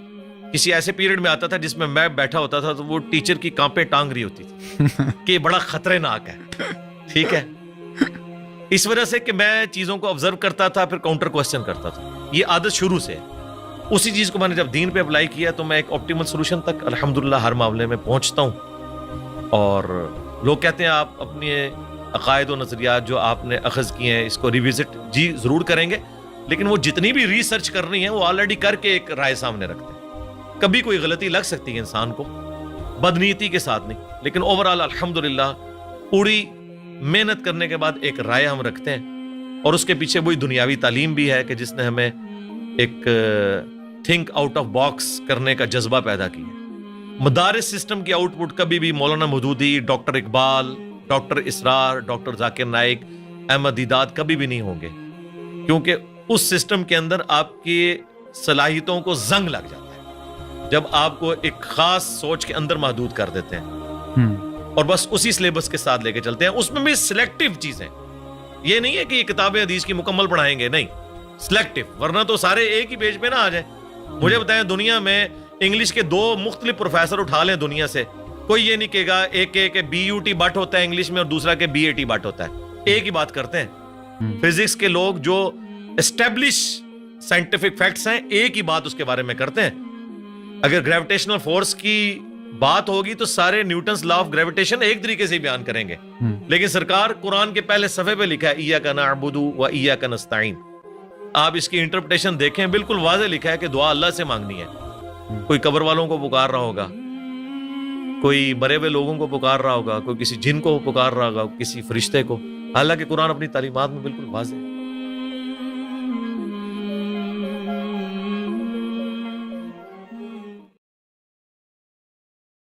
کسی ایسے پیریڈ میں آتا تھا جس میں بیٹھا ہوتا تھا تو وہ ٹیچر کی کانپیں ٹانگ رہی ہوتی تھی کہ یہ بڑا خطرناک ہے. ٹھیک ہے, اس وجہ سے کہ میں چیزوں کو آبزرو کرتا تھا, پھر کاؤنٹر کوسچن کرتا تھا. یہ عادت شروع سے ہے. اسی چیز کو میں نے جب دین پہ اپلائی کیا تو میں ایک آپٹیمل سولوشن تک الحمدللہ ہر معاملے میں پہنچتا ہوں. اور لوگ کہتے ہیں آپ اپنے عقائد و نظریات جو آپ نے اخذ کیے ہیں اس کو ریوزٹ, جی ضرور کریں گے, لیکن وہ جتنی بھی ریسرچ کرنی ہے وہ آلریڈی کر کے ایک رائے سامنے رکھتے ہیں. کبھی کوئی غلطی لگ سکتی ہے انسان کو, بدنیتی کے ساتھ نہیں, لیکن اوورآل الحمدللہ پوری محنت کرنے کے بعد ایک رائے ہم رکھتے ہیں. اور اس کے پیچھے وہی دنیاوی تعلیم بھی ہے کہ جس نے ہمیں ایک تھنک آؤٹ آف باکس کرنے کا جذبہ پیدا کیا. مدارس سسٹم کی آؤٹ پٹ کبھی بھی مولانا مودودی, ڈاکٹر اقبال, ڈاکٹر اسرار, ڈاکٹر ذاکر نائک, احمد دیدات کبھی بھی نہیں ہوں گے, کیونکہ اس سسٹم کے اندر آپ کی صلاحیتوں کو زنگ لگ جاتا ہے جب آپ کو ایک خاص سوچ کے اندر محدود کر دیتے ہیں اور بس اسی سلیبس کے ساتھ لے کے چلتے ہیں. اس میں بھی سلیکٹیو چیزیں, یہ نہیں ہے کہ یہ کتاب حدیث کی مکمل پڑھائیں گے, نہیں, سلیکٹیو, ورنہ تو سارے ایک ہی پیج پہ نہ آ جائیں. مجھے بتائیں دنیا میں انگلش کے 2 مختلف پروفیسر اٹھا لیں دنیا سے, کوئی یہ نہیں کہے گا ایک کہ بی یو ٹی بٹ ہوتا ہے انگلش میں اور دوسرا کہ بی اے ٹی بٹ ہوتا ہے. ایک ہی بات کرتے ہیں. فزکس کے لوگ جو اسٹیبلش سائنٹیفک فیکٹس ہیں ایک ہی بات اس کے بارے میں کرتے ہیں. اگر گریویٹیشنل فورس کی بات ہوگی تو سارے نیوٹنز لا آف گریویٹیشن ایک طریقے سے بیان کریں گے, لیکن سرکار قرآن کے پہلے صفحے پہ لکھا ہے ایاک نعبد و ایاک نستعین. آپ اس کی انٹرپریٹیشن دیکھیں, بالکل واضح لکھا ہے کہ دعا اللہ سے مانگنی ہے. کوئی قبر والوں کو پکار رہا ہوگا, کوئی مرے ہوئے لوگوں کو پکار رہا ہوگا, کوئی کسی جن کو پکار رہا ہوگا, کسی فرشتے کو. حالانکہ قرآن اپنی تعلیمات میں بالکل واضح ہے.